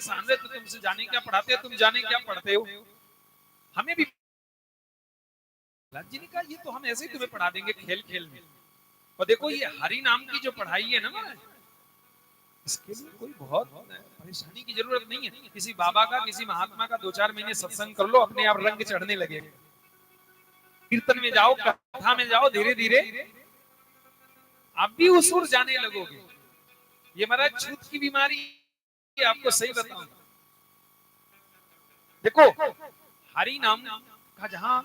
सामने तो तुमसे जाने क्या पढ़ाते हैं, तुम जाने क्या पढ़ते हो। हमें भी जी ने कहा ये तो हम ऐसे ही तुम्हें पढ़ा देंगे खेल खेल में। और देखो ये हरि नाम की जो पढ़ाई है ना महाराज, इसके लिए कोई बहुत परेशानी की जरूरत नहीं है। किसी बाबा का, किसी महात्मा का 2-4 महीने सत्संग कर लो, अपने आप रंग चढ़ने लगेगा। कीर्तन में जाओ, कथा में जाओ, धीरे धीरे आप भी उस ओर जाने लगोगे। ये महाराज छूत की बीमारी, आपको सही बताऊं। देखो हरि नाम का जहां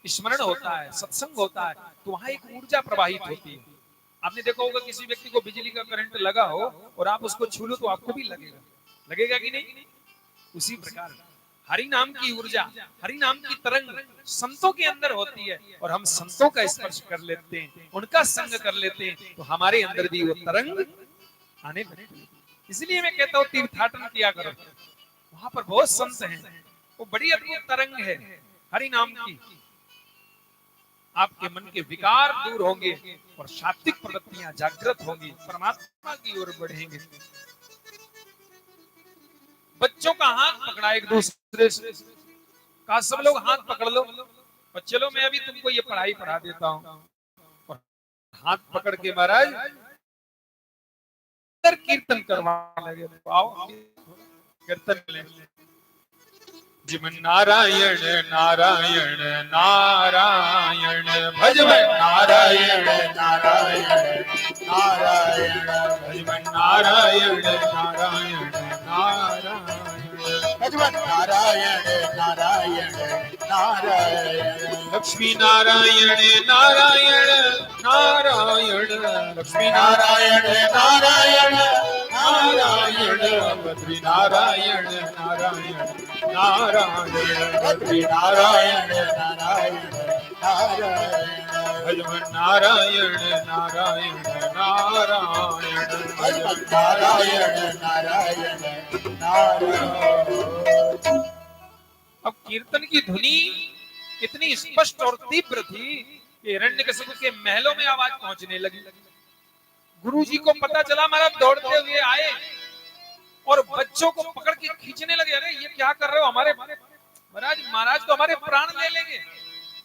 स्मरण होता है, सत्संग होता है, तो वहां एक ऊर्जा प्रवाहित होती है। आपने देखा होगा किसी व्यक्ति को बिजली का करंट लगा हो और आप उसको छू लो तो आपको भी लगेगा, लगेगा कि नहीं। उसी प्रकार हरि नाम की ऊर्जा, हरि नाम की तरंग संतों के अंदर होती है, और हम संतों का स्पर्श कर लेते हैं, उनका संग कर लेते हैं, तो हमारे अंदर भी वो तरंग आने लगती है। इसलिए मैं कहता हूँ तीर्थाटन किया करो, वहां पर बहुत संत हैं, वो बड़ी अद्भुत तरंग है हरि नाम की। आपके मन के विकार दूर होंगे और सात्विक प्रवृत्तियां जागृत होंगी, परमात्मा की ओर बढ़ेंगे। बच्चों का हाथ पकड़ा एक दूसरे से, कहा सब लोग हाथ पकड़ लो और चलो मैं अभी तुमको ये पढ़ाई पढ़ा देता हूँ। और हाथ पकड़ के महाराज कीर्तन करवाने लगे। आओ कीर्तन लेंगे। जिमन नारायण नारायण नारायण भजमन नारायण नारायण नारायण भजमन नारायण नारायण नारायण भजमन नारायण नारायण नारायण लक्ष्मी नारायण नारायण नारायण लक्ष्मी नारायण नारायण नारायण बद्री नारायण नारायण नारायण बद्री नारायण नारायण नारायण भजमन नारायण नारायण नारायण भजमन नारायण नारायण नारायण। अब कीर्तन की धुनी इतनी स्पष्ट और तीव्र थी कि हिरण्यकशिपु के महलों में आवाज पहुंचने लगी। गुरुजी को पता चला, महाराज दौड़ते हुए आए और बच्चों को पकड़ के खींचने लगे। अरे ये क्या कर रहे हो, हमारे महाराज तो हमारे प्राण ले लेंगे।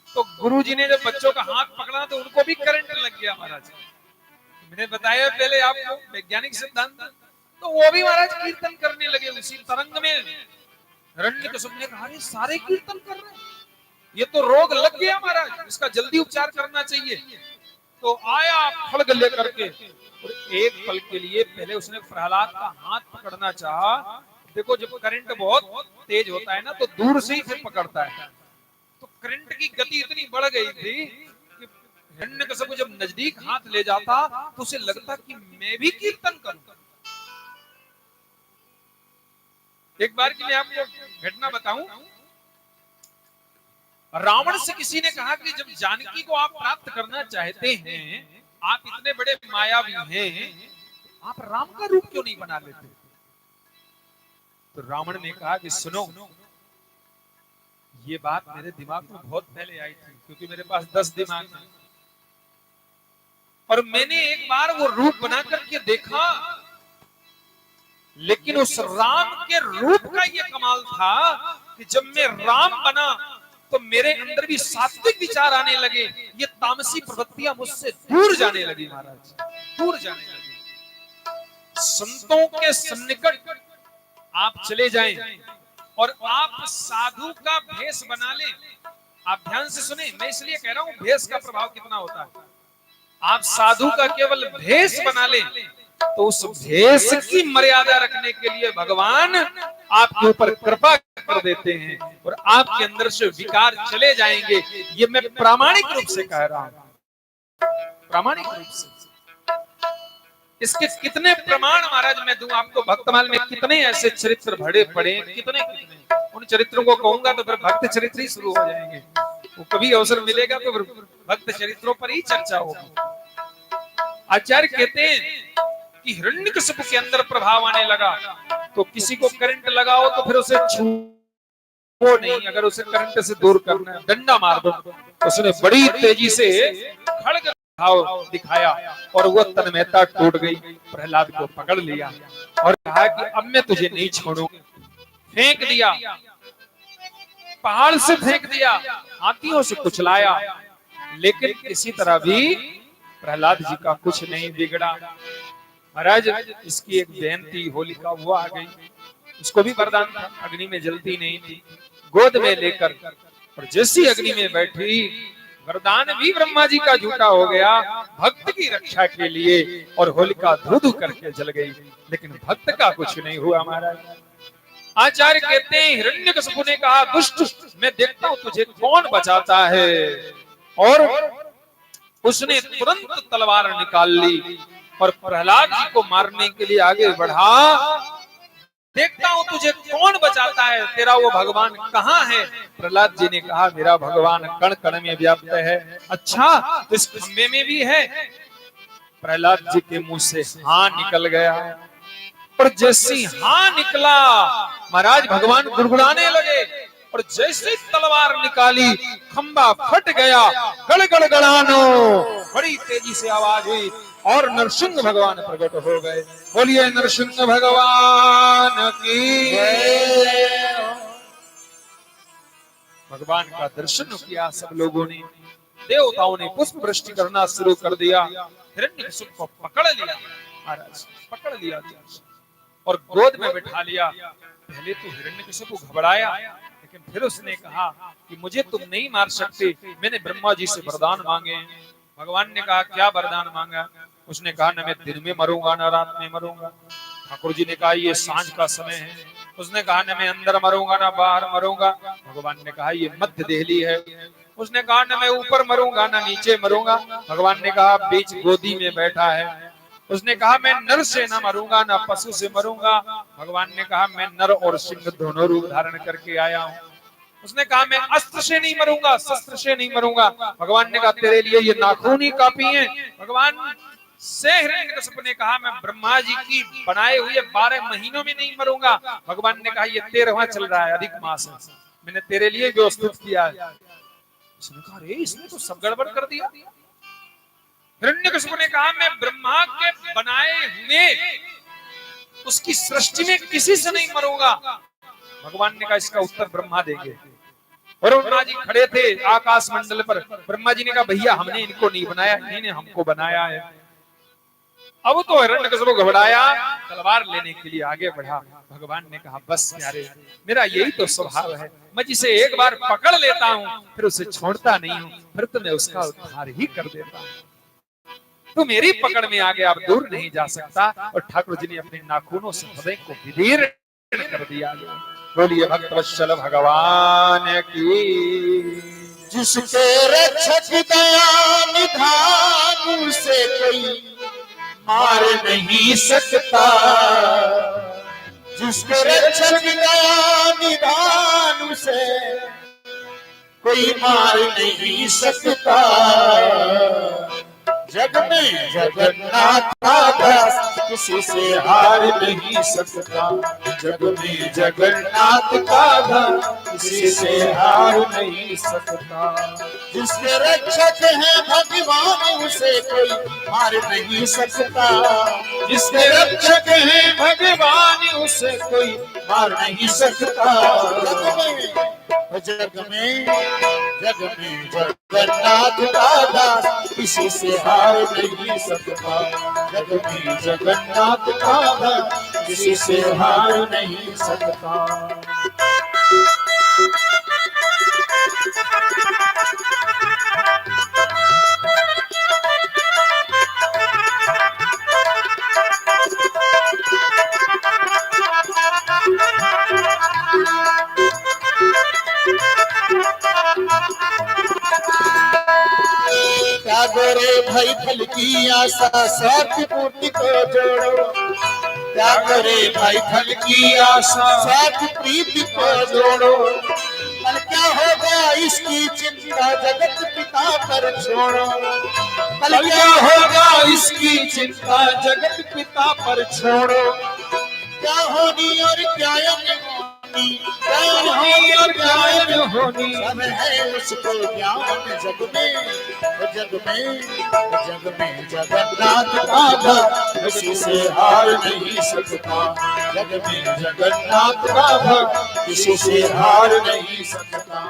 तो गुरुजी ने जब बच्चों का हाथ पकड़ा तो उनको भी करंट लग गया। महाराज मैंने बताया पहले आपको वैज्ञानिक सिद्धांत, तो वो भी महाराज कीर्तन करने लगे उसी तरंग में। हिरण्यकशिपु ने कहा सारे कीर्तन कर रहे हैं, ये तो रोग लग गया महाराज, इसका जल्दी उपचार करना चाहिए। तो आया खड़ग लेकर के, और एक पल के लिए पहले उसने प्रहलाद का हाथ पकड़ना चाहा। देखो जब करंट बहुत तेज होता है ना तो दूर से ही फिर पकड़ता है, तो करंट की गति इतनी बढ़ गई थी कि हिरण्यकशिपु जब नजदीक हाथ ले जाता तो उसे लगता कि मैं भी कीर्तन करूं। एक बार की मैं आपको घटना बताऊं। रावण से किसी ने कहा कि जब जानकी को आप प्राप्त करना चाहते हैं, आप इतने बड़े मायावी हैं, आप राम का रूप क्यों नहीं बना लेते। तो रावण ने कहा कि सुनो, ये बात मेरे दिमाग में बहुत पहले आई थी, क्योंकि मेरे पास 10 दिमाग हैं, और मैंने एक बार वो रूप बना करके देखा, लेकिन उस राम के रूप का ये कमाल था कि जब मैं राम बना तो मेरे अंदर भी सात्विक विचार आने लगे, ये तामसी प्रवृत्तियां मुझसे दूर जाने लगी। महाराज दूर जाने लगी। संतों के सन्निकट आप चले जाएं और आप साधु का भेष बना लें। आप ध्यान से सुने, मैं इसलिए कह रहा हूं भेष का प्रभाव कितना होता है। आप साधु का केवल भेष बना लें तो उस भेष की मर्यादा रखने के लिए भगवान आपके ऊपर कृपा कर देते हैं और आपके अंदर से विकार चले जाएंगे। ये मैं प्रामाणिक रूप से कह रहा हूं, प्रामाणिक रूप से। इसके कितने प्रमाण महाराज मैं दूं आपको। भक्तमाल में कितने ऐसे चरित्र भरे पड़े, कितने उन चरित्रों को कहूंगा तो फिर भक्त चरित्र ही शुरू हो जाएंगे। वो कभी अवसर मिलेगा तो फिर भक्त चरित्रों पर ही चर्चा होगी। आचार्य कहते हैं कि हिरण्यकशिपु के अंदर प्रभाव आने लगा, तो किसी को करंट लगाओ तो फिर उसे छूओ नहीं, अगर उसे करंट से दूर करना है डंडा मार दो। उसने बड़ी तेजी से खड़ग भाव दिखाया और वो तन्मयता टूट गई, प्रहलाद को पकड़ लिया। और कहा कि अब मैं तुझे नहीं छोड़ूंगा। फेंक दिया, पहाड़ से फेंक दिया, हाथियों से कुचलाया, लेकिन किसी तरह भी प्रहलाद जी का कुछ नहीं बिगड़ा। महाराज इसकी एक बहन थी होलिका, वो आ गई, उसको भी वरदान था, अग्नि में जलती नहीं थी, गोद में लेकर, और जैसी अग्नि में बैठी वरदान भी ब्रह्मा जी का झूठा हो गया भक्त की रक्षा के लिए, और होलिका धू धू करके जल गई, लेकिन भक्त का कुछ नहीं हुआ। महाराज आचार्य कहते हैं हिरण्यकशिपु ने कहा, दुष्ट मैं देखता हूं तुझे कौन बचाता है, और उसने तुरंत तलवार निकाल ली और प्रहलाद जी को मारने के लिए आगे बढ़ा। देखता हूं तुझे कौन बचाता है, तेरा वो भगवान कहाँ है? प्रहलाद जी ने कहा, मेरा भगवान कण कण में व्याप्त है। अच्छा, तो इस खंबे में भी है? प्रहलाद जी के मुंह से हाँ निकल गया, और जैसी हाँ निकला महाराज भगवान गुड़गुड़ाने लगे, और जैसे तलवार निकाली खंबा फट गया, गड़ गड़ानो बड़ी तेजी से आवाज हुई, और नरसिंह भगवान प्रकट हो गए। बोलिए नरसिंह भगवान की। भगवान का दर्शन किया सब लोगों ने, देवताओं ने पुष्प वृष्टि करना शुरू कर दिया। हिरण्यकशिपु को पकड़ लिया महाराज, पकड़ लिया और गोद में बिठा लिया। पहले तो हिरण्यकशिपु घबराया, लेकिन फिर उसने कहा कि मुझे तुम नहीं मार सकते, मैंने ब्रह्मा जी से वरदान मांगे। भगवान ने कहा, क्या वरदान मांगा? उसने कहा, न मैं दिन में मरूंगा न रात में मरूंगा। ठाकुर जी ने कहा, ये सांझ का समय है। उसने कहा, न मैं अंदर मरूंगा न बाहर मरूंगा। भगवान ने कहा, ये मध्य देहली है। उसने कहा, न मैं ऊपर मरूंगा न नीचे मरूंगा। भगवान ने कहा, बीच गोदी में बैठा है। उसने कहा, मैं नर से न मरूंगा न पशु से मरूंगा। भगवान ने कहा, मैं नर और सिंह दोनों रूप धारण करके आया हूँ। उसने कहा, मैं अस्त्र से नहीं मरूंगा, शस्त्र से नहीं मरूंगा। भगवान ने कहा, तेरे लिए ये नाखून ही काफी हैं। भगवान से हिरण्यकशिपु ने कहा, मैं ब्रह्मा जी की बनाए हुए 12 महीनों में नहीं मरूंगा। भगवान ने कहा, ये 13वां चल रहा है, अधिक मास है, मैंने तेरे लिए व्यवस्थित किया है। उसने कहा, अरे इसने तो सब गड़बड़ कर दिया। हिरण्यकशिपु ने कहा, मैं ब्रह्मा के बनाए हुए उसकी सृष्टि में किसी से नहीं मरूंगा। भगवान ने कहा, इसका उत्तर ब्रह्मा देंगे। और ब्रह्मा जी खड़े थे आकाश मंडल पर। ब्रह्मा जी ने कहा, भैया हमने इनको नहीं बनाया, इन्होंने हमको बनाया है। अब तो हिरण्यकशिपु घबराया, तलवार लेने के लिए आगे बढ़ा। भगवान ने कहा, बस प्यारे, मेरा यही तो स्वभाव है, मैं जिसे एक बार पकड़ लेता हूँ फिर उसे छोड़ता नहीं हूँ, फिर तो मैं उसका उद्धार ही कर देता हूँ। तो मेरी पकड़ में आगे आप दूर नहीं जा सकता। और ठाकुर जी ने अपने नाखूनों से हृदय को विदीर्ण कर दिया। बोलिए भक्तवत्सल भगवान की। जिसके रक्षक दया निधान से कोई मार नहीं सकता, जिसके रक्षक दया निधान से कोई मार नहीं सकता। जग में जगन्नाथ का दास किसी से हार नहीं सकता। जग में जगन्नाथ का दास किसी से हार नहीं सकता। जिसके रक्षक है भगवान उसे कोई मार नहीं सकता। जिसके रक्षक है भगवान उसे कोई मार नहीं सकता। जग में जगन्नाथ का दास किसी से हार नहीं सकता। जग में जगन्नाथ का दास किसी से हार नहीं सकता। त्यागोरे भाई फल की आशा स्वार्थ पूर्ति को जोड़ो। त्यागोरे भाई फल की आशा स्वार्थ प्रीति को जोड़ो। कल क्या होगा इसकी चिंता जगत पिता पर छोड़ो। कल क्या होगा इसकी चिंता जगत पिता पर छोड़ो। क्या होनी और क्या अनहोनी, क्या होनी और क्या अनहोनी होनी। सब है उसको ज्ञान जग में, जग में, जग में जगन्नाथ का भक्त किसी से हार नहीं सकता। जग में जगन्नाथ का भक्त किसी से हार नहीं सकता।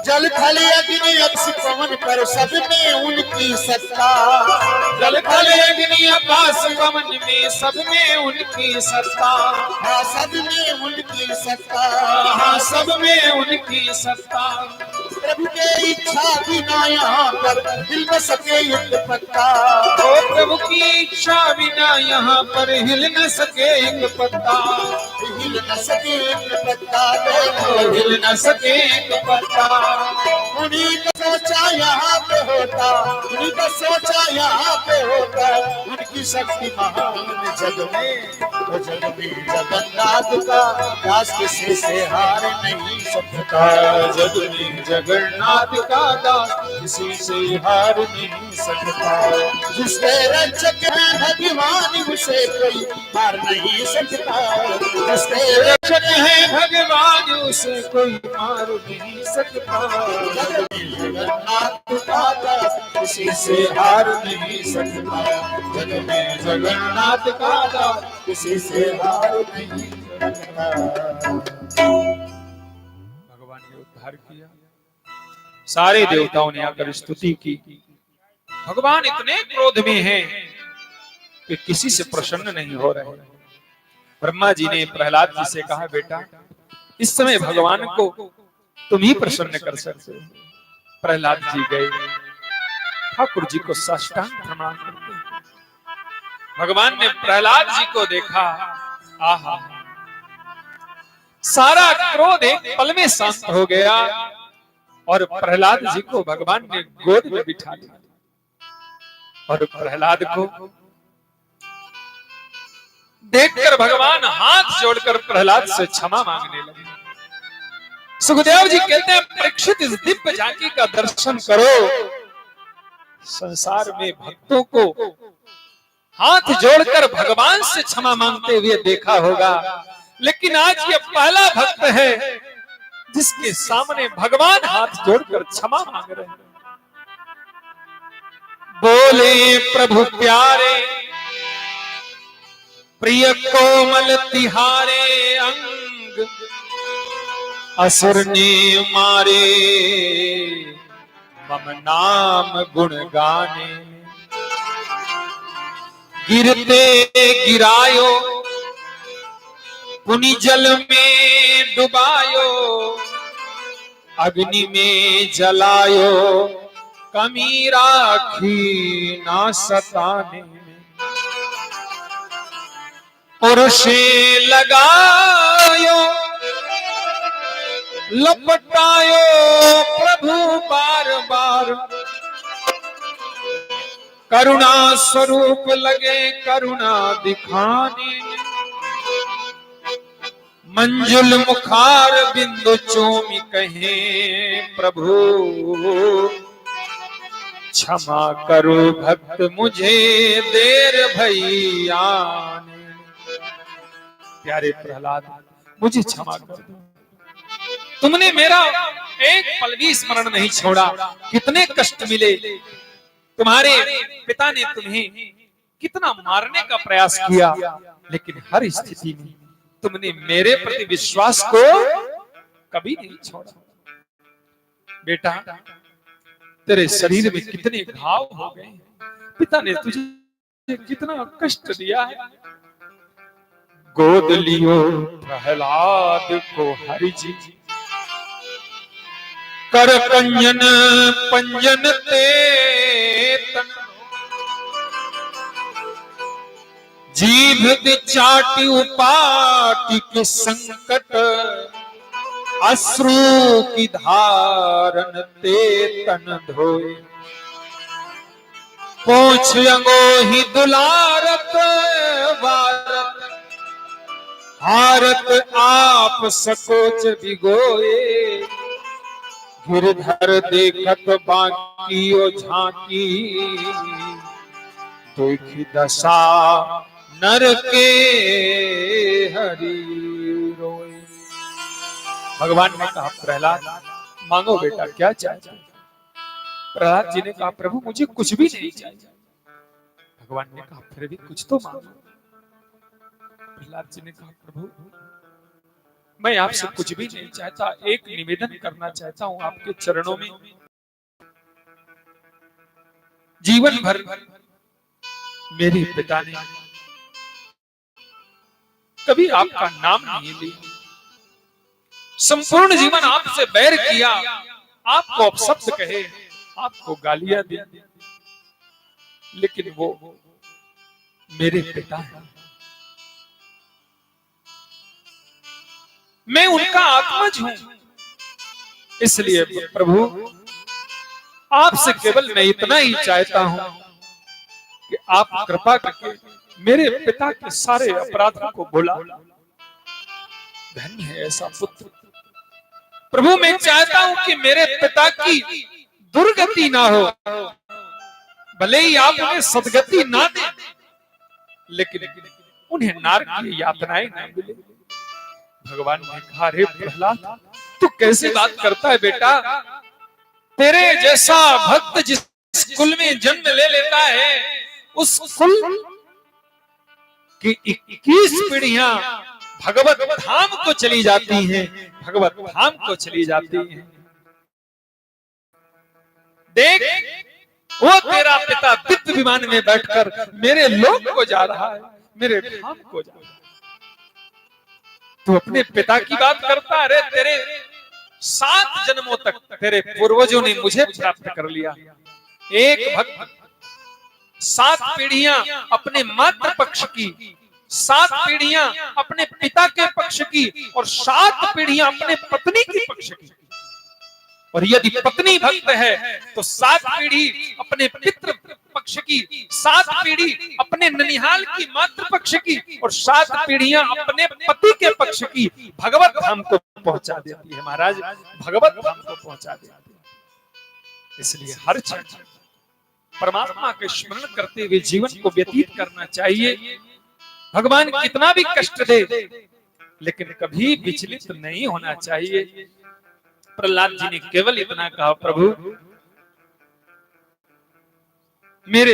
जल थल अग्नि अक्ष पवन पर सब में उनकी सत्ता। जल थल अग्नि आकाश पवन में सब में उनकी सत्ता। हाँ सब में उनकी सत्ता। हाँ सब में उनकी सत्ता। प्रभु के इच्छा बिना यहाँ पर हिल न सके एक पत्ता। ओ प्रभु की इच्छा बिना यहाँ पर हिल न सके एक पत्ता। हिल न सके एक पत्ता। ओ हिल न सके एक पत्ता। उन्हीं का सोचा यहाँ पे होता, उन्हीं का सोचा यहाँ पे होता। उनकी शक्ति महान जग में, तो जग में जगन्नाथ का दास किसी से हार नहीं सकता। जग में जगन्नाथ का दास किसी से हार नहीं सकता। जिसके रक्षक है भगवान उसे कोई हार नहीं सकता। जिसके रक्षक है भगवान उसे कोई मार नहीं सकता। जग में जगन्नाथ का दास किसी से हार नहीं सकता। जग में जगन्नाथ का दास किसी से हार नहीं सकता। भगवान ने उद्धार किया। सारे देवताओं ने आकर स्तुति की। भगवान इतने क्रोध में हैं कि किसी से प्रसन्न नहीं हो रहे। ब्रह्मा जी ने प्रहलाद जी से कहा, बेटा इस समय भगवान को तुम ही प्रसन्न कर सकते हो। प्रहलाद जी गए, ठाकुर जी को साष्टांग प्रणाम करते हैं। भगवान ने प्रहलाद जी को देखा, आहा, सारा क्रोध एक पल में शांत हो गया और प्रहलाद जी को भगवान ने गोद में बिठा लिया और प्रहलाद को देखकर भगवान हाथ जोड़कर प्रहलाद से क्षमा मांगने लगे। सुखदेव जी कहते हैं, परीक्षित इस दिव्य झांकी का दर्शन करो। संसार में भक्तों को हाथ जोड़कर भगवान से क्षमा मांगते हुए देखा होगा, लेकिन आज ये पहला भक्त है जिसके सामने भगवान हाथ जोड़कर क्षमा मांग रहे हैं। बोले प्रभु प्यारे, प्रिय कोमल तिहारे अंग, असुर ने मारे मम नाम गुण गाने। गिरते गिरायो पुनि जल में डुबायो, अग्नि में जलायो कमी राखी ना सताने। पुरुषे लगायो लपटायो प्रभु बार बार, करुणा स्वरूप लगे करुणा दिखाने। मंजुल मुखार बिंदु चूमी कहे प्रभु, क्षमा करो भक्त मुझे देर भई आने। प्यारे प्रहलाद, मुझे क्षमा कर दो, तुमने मेरा एक पल भी स्मरण नहीं छोड़ा। कितने कष्ट मिले, तुम्हारे पिता ने तुम्हें कितना मारने का प्रयास किया, लेकिन हर स्थिति में तुमने मेरे प्रति विश्वास को कभी नहीं छोड़ा। बेटा, तेरे शरीर में कितने घाव हो गए, पिता ने तुझे कितना कष्ट दिया है। गोद लियो प्रहलाद को हरि जी, कर कंजन पंजन ते तन, जीभ दे चाटी उपाटी के संकट, अश्रु की धारन ते तन धोए। पोंछ अंगोही दुलारत वारत, हारत आप सकोच भिगोए। गिरधर देखत बाकियो झांकी, देखी दशा नर के हरि रोए। भगवान ने कहा प्रहलाद मांगो बेटा क्या चाहिए। प्रहलाद जी ने कहा प्रभु मुझे कुछ भी नहीं चाहिए। भगवान ने कहा फिर भी कुछ तो मांगो। प्रहलाद जी ने कहा प्रभु मैं आपसे कुछ भी नहीं चाहता, एक निवेदन करना चाहता हूं आपके चरणों में। जीवन भर मेरे पिता ने कभी आपका नाम नहीं लिया, संपूर्ण जीवन आपसे बैर किया, आपको अपशब्द कहे, आपको गालियां दी, लेकिन वो मेरे पिता हैं। मैं उनका आत्मज हूं, इसलिए प्रभु आपसे केवल मैं इतना ही चाहता हूं कि आप कृपा करके मेरे पिता के सारे अपराधों को भुला। धन्य है ऐसा पुत्र। प्रभु मैं चाहता हूं कि मेरे पिता की दुर्गति ना हो, भले ही आप उन्हें सदगति ना दें, लेकिन उन्हें नरक की यातनाएं ना मिले। भगवान ने कहा रे प्रहलाद तू कैसे बात करता है बेटा, तेरे जैसा भक्त जिस कुल में जन्म ले लेता है उस कुल की 21 पीढ़ियां भगवत धाम को चली जाती हैं, भगवत धाम को चली जाती हैं। देख वो तेरा पिता दिव्य विमान में बैठकर मेरे लोक को जा रहा है, मेरे धाम को जा रहा है। तू अपने पिता की बात करता है। अरे तेरे 7 जन्मों तक तेरे पूर्वजों ने मुझे प्राप्त कर लिया। एक भक्त 7 पीढ़ियां अपने मातृ पक्ष की, 7 पीढ़ियां अपने पिता के पक्ष की और 7 पीढ़ियां अपने पत्नी के पक्ष की। और यदि पत्नी भक्त है तो 7 पीढ़ी अपने पितृ पक्ष की, 7 पीढ़ी अपने ननिहाल की मातृ पक्ष की और 7 पीढ़ियां अपने पति के पक्ष की भगवत धाम को पहुंचा देती है। महाराज भगवत धाम को पहुंचा देती है। इसलिए हर क्षण परमात्मा के स्मरण करते हुए जीवन को व्यतीत करना चाहिए। भगवान कितना भी कष्ट दे लेकिन कभी विचलित नहीं होना चाहिए। प्रहलाद जी ने केवल इतना कहा प्रभु मेरे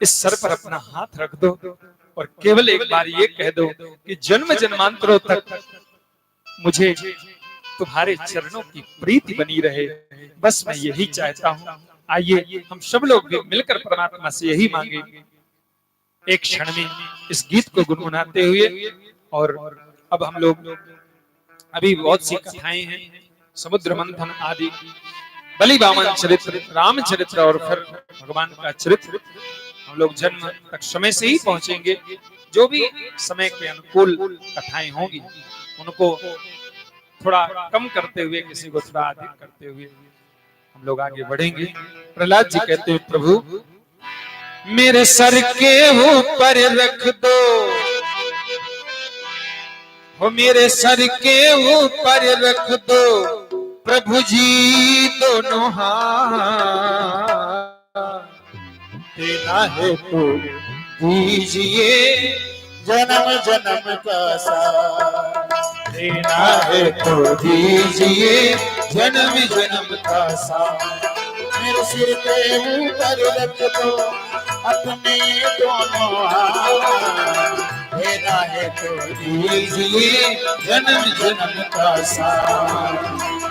इस सर पर अपना हाथ रख दो और केवल एक बार ये कह दो कि जन्म जन्मांतरों तक मुझे तुम्हारे चरणों की प्रीति बनी रहे। बस मैं यही चाहता हूं। आइए हम सब लोग मिलकर परमात्मा से यही मांगे एक क्षण में इस गीत को गुनगुनाते हुए। और अब हम लोग अभी बहुत सी कथाएं हैं, समुद्र मंथन आदि, बलि वामन चरित्र, रामचरित्र और फिर भगवान का चरित्र हम लोग जन्म तक समय से ही पहुंचेंगे। जो भी समय के अनुकूल कथाएं होंगी उनको थोड़ा कम करते हुए, किसी को थोड़ा अधिक करते हुए हम लोग आगे बढ़ेंगे। प्रहलाद जी कहते हैं प्रभु मेरे सर के ऊपर रख दो, हो मेरे सर के ऊपर रख दो प्रभु जी दोनों हाथ। देना है तो दीजिए जन्म जन्म का साथ, देना है तो दीजिए जन्म जन्म का साथ। मेरे सिर पे ऊपर रख दो अपने दोनों हाथ, देना है तो दीजिए जन्म जन्म का साथ,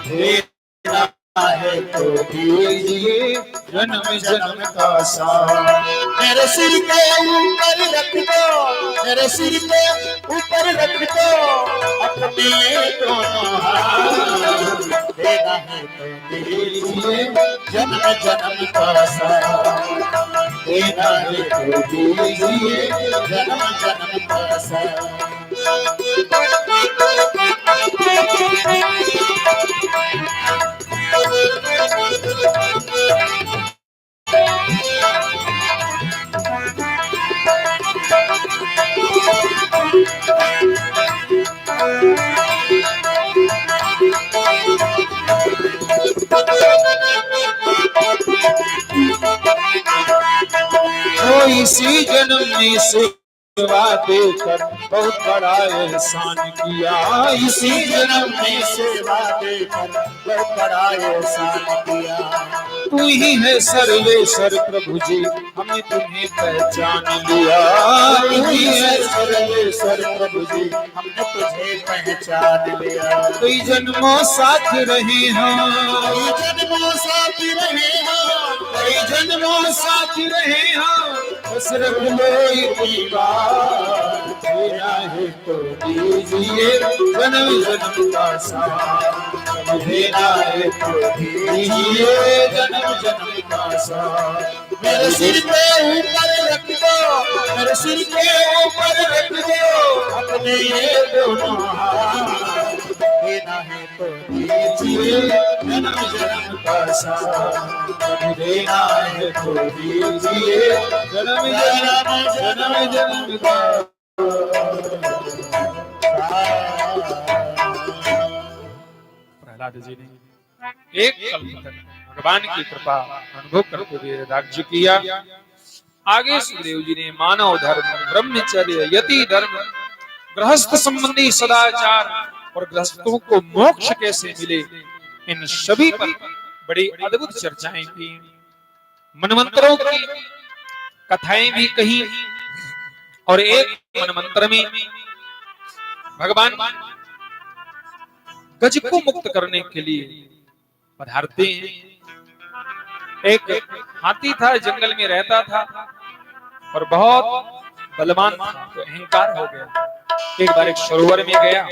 देना है तो दीजिए जन्म जन्म का साथ। मेरे सिर के ऊपर रख दो मेरे सिर पे ऊपर रख दो अपने दोनों हाथ, देना है तो दीजिए जन्म जन्म का साथ, देना है तो दीजिए जन्म जन्म का साथ। तो इसी जन्म में सेवा देकर बहुत बड़ा एहसान किया, इसी जन्म में सेवा देकर बहुत बड़ा एहसान किया। तू ही है सर्वेश्वर प्रभु जी, हमने तुम्हें पहचान लिया, तू ही है सर्वेश्वर प्रभु जी, हमने तुझे पहचान लिया। कई जन्मों साथ रहे हम, कई जन्मों साथ रहे हम, कई जन्मों साथ रहे हम, बस रख लो इतनी बात, देना है तो दीजिए जन्म जन्म का साथ, देना है तो दीजिए जन्म जन्म का साथ। मेरे सिर पे ऊपर रख दो, मेरे सिर के ऊपर रख दो अपने ये दोनों हाथ, देना है तो दीजिए जन्म जन्म का साथ, देना है तो दीजिए जन्म जन्म जन्म का। प्रहलाद जी ने एक कल्प तक भगवान की कृपा अनुभव करते हुए राज्य किया। आगे सुखदेव जी ने मानव धर्म, ब्रह्मचर्य, यति धर्म, गृहस्थ संबंधी सदाचार और गृहस्थों को मोक्ष कैसे मिले, इन सभी पर बड़ी अद्भुत चर्चाएं की, मनमंत्रों की कथाएं भी कही। और एक मनमंत्र में भगवान गज को मुक्त करने के लिए पधारते हैं। एक हाथी था, जंगल में रहता था और बहुत बलवान था, तो अहंकार हो गया। एक बार एक सरोवर में गया,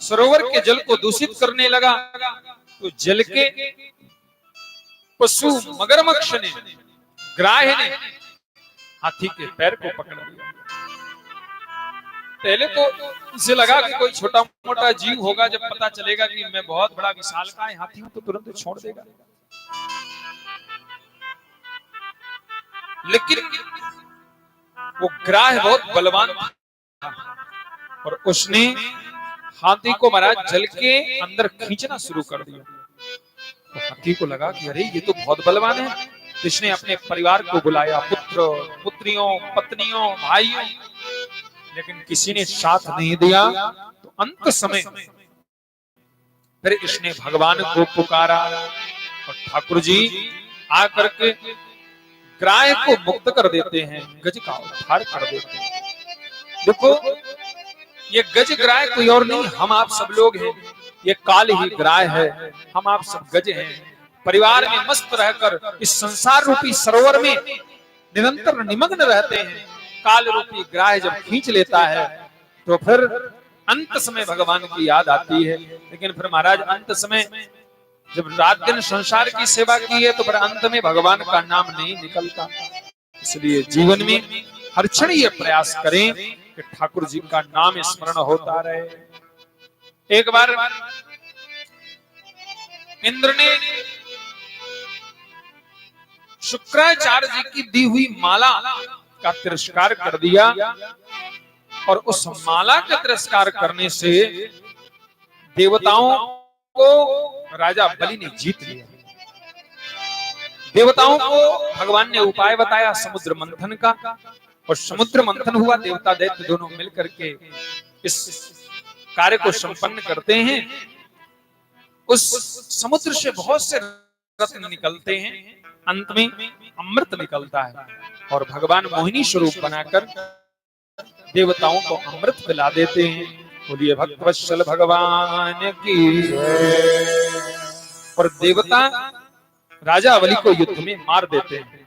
सरोवर के जल को दूषित करने लगा, तो जल के पशु मगरमच्छ ने, ग्राह ने हाथी के पैर को पकड़ लिया। पहले तो इसे लगा कि कोई छोटा मोटा जीव होगा, जब पता चलेगा कि मैं बहुत बड़ा विशालकाय हाथी हूं तो तुरंत छोड़ देगा। लेकिन वो ग्राह बहुत बलवान था और उसने हाथी को महाराज जल के अंदर खींचना शुरू कर दिया। तो हाथी को लगा कि अरे ये तो बहुत बलवान है। तो इसने अपने परिवार को बुलाया, पुत्र, पुत्रियों, पत्नियों, भाइयों, लेकिन किसी ने साथ नहीं दिया। तो अंत समय फिर इसने भगवान को पुकारा और ठाकुर जी आकर के ग्राह को मुक्त कर देते हैं, गज का उद्धार कर देते हैं। देखो ये गज ग्राह कोई और नहीं, हम आप सब लोग हैं। ये काल ही ग्राह है, हम आप सब गज हैं। परिवार में मस्त रहकर इस संसार रूपी सरोवर में निरंतर निमग्न रहते हैं। काल रूपी ग्राह जब खींच लेता है तो फिर अंत समय भगवान की याद आती है। लेकिन फिर महाराज अंत समय जब रात दिन संसार की सेवा की है तो फिर अंत में भगवान का नाम नहीं निकलता। इसलिए जीवन में हर क्षण ये प्रयास करें कि ठाकुर जी का नाम स्मरण होता रहे। एक बार इंद्र ने शुक्राचार्य जी की दी हुई माला का तिरस्कार कर दिया और उस माला का तिरस्कार करने से देवताओं को राजा बलि ने जीत लिया। देवताओं को भगवान ने उपाय बताया समुद्र मंथन का, और समुद्र मंथन हुआ। देवता दैत्य दोनों मिलकर के इस कार्य को संपन्न करते हैं। उस समुद्र से बहुत से रत्न निकलते हैं, अंत में अमृत निकलता है और भगवान मोहिनी स्वरूप बनाकर देवताओं को अमृत पिला देते हैं। बोलिए भक्तवत्सल भगवान की जय। और देवता राजा बलि को युद्ध में मार देते हैं।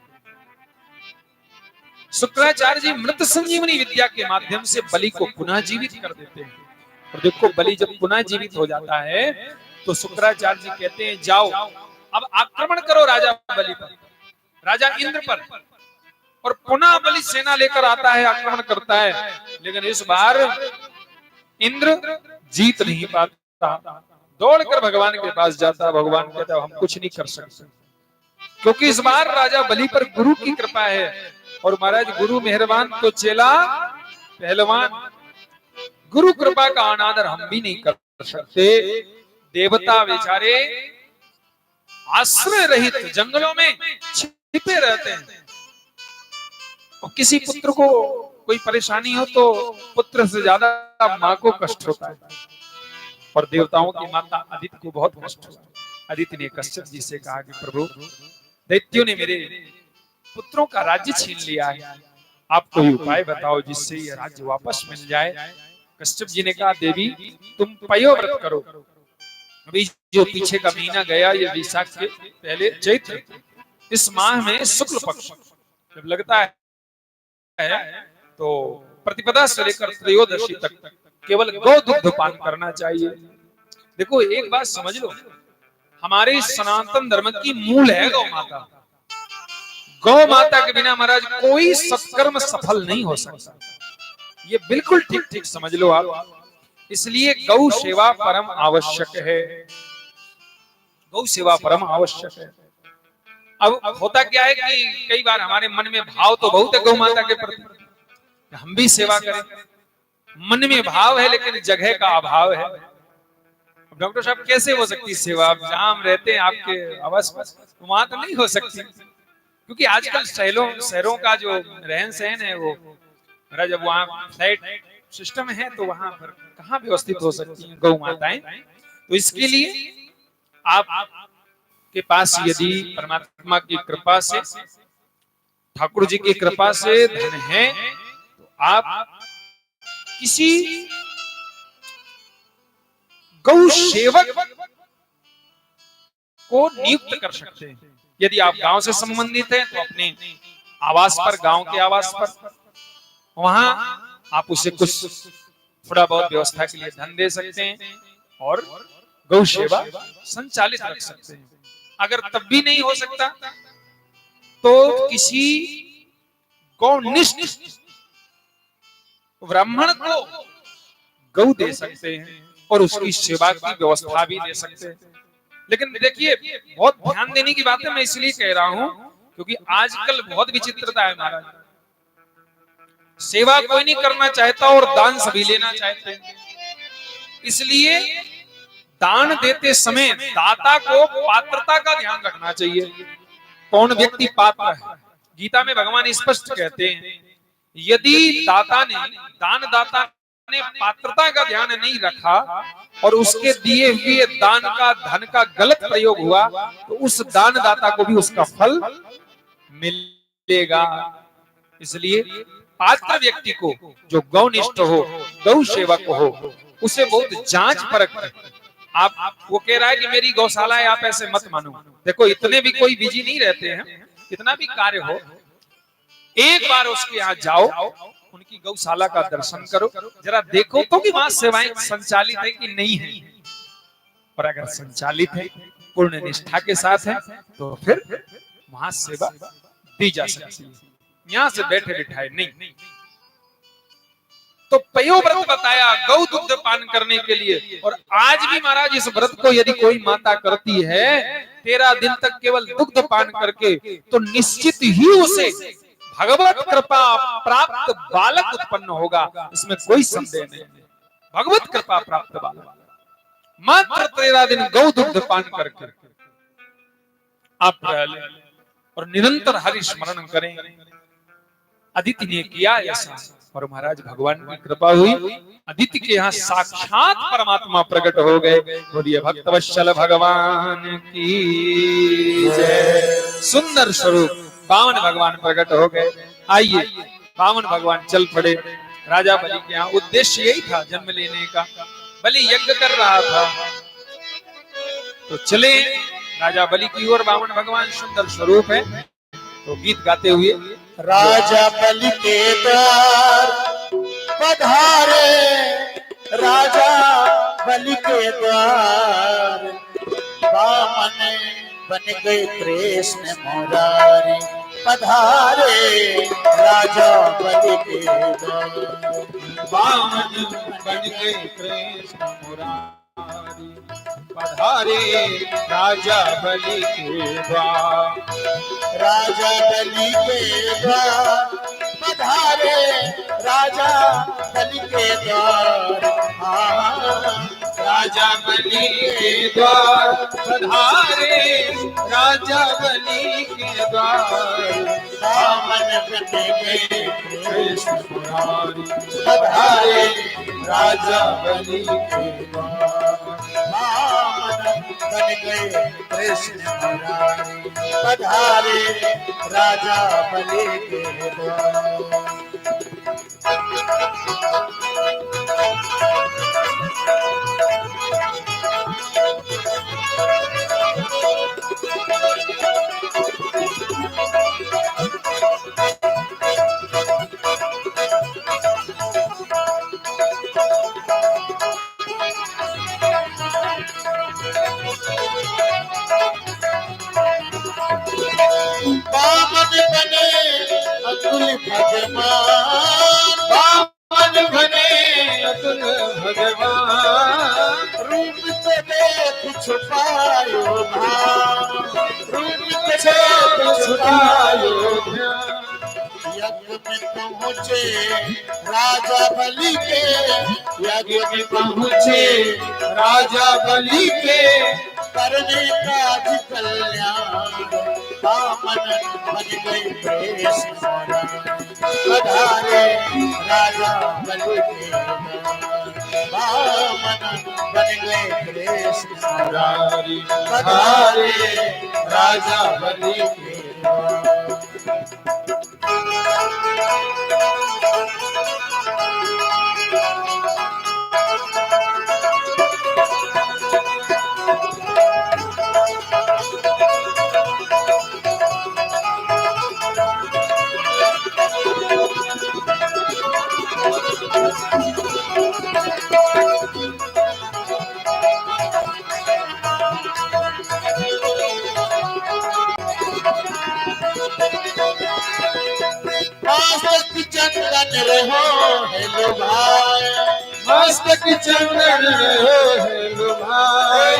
शुक्राचार्य जी मृत संजीवनी विद्या के माध्यम से बलि को पुनः जीवित कर देते हैं। और देखो बलि जब पुनः जीवित हो जाता है तो शुक्राचार्य जी कहते हैं जाओ अब आक्रमण करो राजा बलि पर, राजा इंद्र पर। और पुनः बलि सेना लेकर आता है, आक्रमण करता है, लेकिन इस बार इंद्र जीत नहीं पाता। दौड़कर भगवान के पास जाता, भगवान कहता हम कुछ नहीं कर सकते, क्योंकि इस बार राजा बलि पर गुरु की कृपा है। और महाराज गुरु मेहरबान तो चेला पहलवान, गुरु कृपा का अनादर हम भी नहीं कर सकते। देवता बेचारे आश्रय रहित जंगलों में छिपे रहते हैं, और किसी पुत्र को कोई परेशानी हो तो पुत्र से ज्यादा माँ को कष्ट होता है। और देवताओं की माता अदिति को बहुत कष्ट हुआ। अदिति ने कश्यप जी से कहा कि प्रभु दैत्यों ने मेरे पुत्रों का राज्य छीन लिया है, आप कोई उपाय बताओ जिससे ये राज्य वापस मिल जाए। कश्यप जी ने कहा देवी तुम पयोव्रत करो। अभी जो पीछे का महीना गया ये वैशाख के पहले चैत्र, इस माह में शुक्ल पक्ष जब लगता है तो प्रतिपदा से लेकर त्रयोदशी तक केवल गौ दुग्ध पान करना चाहिए। देखो एक बात समझ लो, हमारे सनातन धर्म की मूल है गौ माता। गौ माता के बिना महाराज कोई सत्कर्म सफल नहीं हो सकता, ये बिल्कुल ठीक ठीक समझ लो आप। इसलिए गौ सेवा परम आवश्यक है, गौ सेवा परम आवश्यक है। अब होता क्या है कि कई बार हमारे मन में भाव तो बहुत है गौ माता के प्रति, हम भी सेवा करें, मन में भाव है लेकिन जगह का अभाव है। डॉक्टर साहब कैसे हो सकती सेवा, आप जहां हम रहते हैं आपके आवास पर, वहां तो नहीं हो सकती, क्योंकि आजकल शहरों का जो रहन सहन है वो जब वहाँ फ्लैट सिस्टम है तो वहां पर कहाँ व्यवस्थित हो सकती है गौ माताएं। तो इसके लिए आप के पास यदि परमात्मा की कृपा से, ठाकुर जी की कृपा से धन है तो आप किसी गौ सेवक को नियुक्त कर सकते हैं। यदि आप गांव से संबंधित हैं तो अपने आवास पर, गांव के आवास पर, वहां आप उसे कुछ थोड़ा बहुत व्यवस्था के लिए धन दे सकते हैं और गौ सेवा संचालित रख सकते हैं। अगर तब भी नहीं हो सकता तो किसी गौनिष्ठ ब्राह्मण को गौ दे सकते हैं और उसकी सेवा की व्यवस्था भी दे सकते हैं। लेकिन देखिए बहुत ध्यान देने की बात है, मैं इसलिए कह रहा हूं क्योंकि आजकल बहुत विचित्रता है महाराज, सेवा कोई नहीं करना चाहता और दान सभी लेना चाहते हैं। इसलिए दान देते समय दाता को पात्रता का ध्यान रखना चाहिए, कौन व्यक्ति पात्र है। गीता में भगवान स्पष्ट कहते हैं यदि दानदाता ने पात्रता का ध्यान नहीं रखा और उसके दिए हुए दान का, धन का गलत प्रयोग हुआ तो उस दानदाता को भी उसका फल मिलेगा। इसलिए पात्र व्यक्ति को जो गौनिष्ठ हो, गौ सेवक हो, उसे बहुत जांच परख कर, आप वो कह रहा है कि मेरी गौशाला है आप ऐसे मत मानो। देखो इतने भी कोई बिजी नहीं रहते हैं, कितना भी कार्य हो एक बार उसके यहाँ जाओ, उनकी गौशाला का दर्शन करो, जरा देखो तो कि वहां सेवाएं संचालित है कि नहीं है। और अगर संचालित है, पूर्ण निष्ठा के साथ है तो फिर वहां सेवा दी जा सकती है, यहाँ से बैठे बिठाए नहीं। तो पयोव्रत बताया गौ दुग्ध पान करने के लिए। और आज भी महाराज इस व्रत को यदि कोई माता करती है 13 दिन तक केवल दुग्ध पान करके, तो निश्चित ही उसे भगवत कृपा प्राप्त बालक उत्पन्न होगा, इसमें कोई संदेह नहीं। भगवत कृपा प्राप्त बालक मात्र 13 दिन गौ दुग्ध पान करके आप और निरंतर हरि स्मरण करें। अदिति ने किया ऐसा और महाराज भगवान की कृपा हुई, अदिति के यहाँ साक्षात परमात्मा प्रकट हो गए। बोलिए भक्तवत्सल भगवान की जय। सुंदर स्वरूप बामन भगवान प्रकट हो गए। आइए बामन भगवान चल पड़े राजा बलि के यहाँ। उद्देश्य यही था जन्म लेने का, बलि यज्ञ कर रहा था तो चले राजा बलि की ओर। बामन भगवान सुंदर स्वरूप है तो गीत गाते हुए राजा बलि के द्वार पधारे, राजा बलि के द्वार वामन बन गए कृष्ण मुरारी, पधारे राजा बलि के द्वार। वामन बन गए कृष्ण मुरारी, पधारे राजा बलि के द्वार। राजा बलि के द्वार पधारे, राजा बलि के द्वार। राजा बलि के द्वार पधारे, राजा बलि के द्वार। वामन बन गए कृष्ण मुरारी, पधारे राजा बलि के द्वार। वामन बन गए कृष्ण मुरारी, पधारे राजा बलि के द्वार। वामन बने अतुल भगवान, वामन बने अतुल भगवान। रूप से देख छुपायो भाव, रूप से देख छुपायो ध्यान। यज्ञ में पहुँचे राजा बलि के, यज्ञ में पहुँचे राजा बलि के, करने काज कल्याण। वामन बन गए कृष्ण मुरारी, पधारे राजा बलि के द्वार। वामन बन गए कृष्ण मुरारी, पधारे राजा बलि के द्वार। मस्तक चंदन रहो हेलो भाई, मस्तक चंदन रहो हेलो भाई,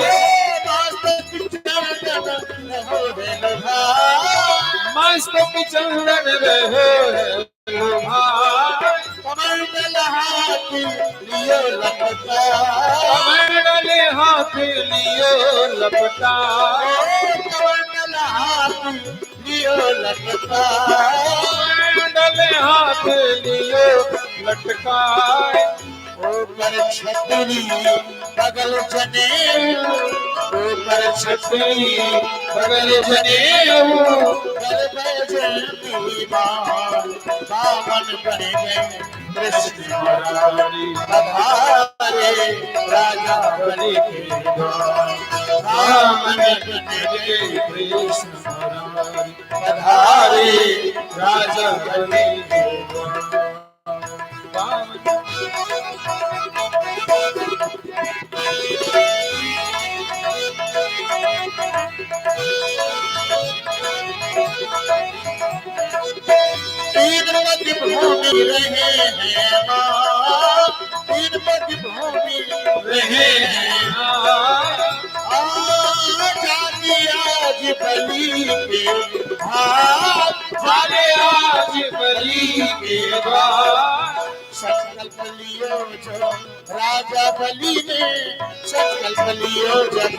मस्तक चंदन रहो हेलो भाई। मस्तक चंदन रहो हेलो भाई। कमंडल हाथ लियो लपटा, कमंडल हाथ लियो लपटा, कमंडल हाथ लियो लपटा। कमंडल हाथ लियो लटकाए। ऊपर छतरी बगल जनेऊ, ऊपर छतरी बगल जनेऊ, गल बैजंती बाण। वामन बन गए कृष्ण मुरारी, पधारे राजा बलि के द्वार। वामन बन गए कृष्ण मुरारी, पधारे राजा बलि के द्वार। तीन पद भूमि रहे हैं माँ, तीन पद भूमि रहे हैं जाति आज बलि के हाथ, हमारे आज बलि के द्वार। संकल्प लियो जो राजा बलि ने, संकल्प लियो जब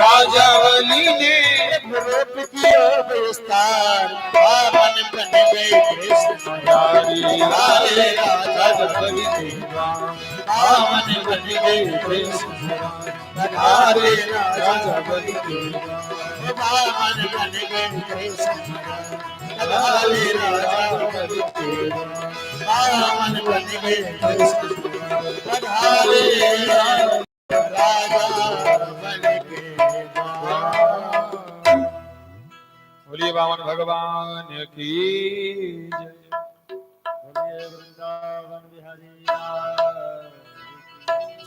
राजा बलि ने रूप कियो विस्तार। वामन बन गए कृष्ण मुरारी, पधारे राजा बलि के द्वार। वामन बन गए कृष्ण मुरारी, पधारे राजा बलि के द्वार। वामन बन गए कृष्ण मुरारी, पधारे राजा बलि के द्वार। वामन बन गए कृष्ण मुरारी, पधारे राजा बलि के द्वार। बोलिए बोलिए वामन भगवान की जय। बोलिए वृंदावन बिहारी लाल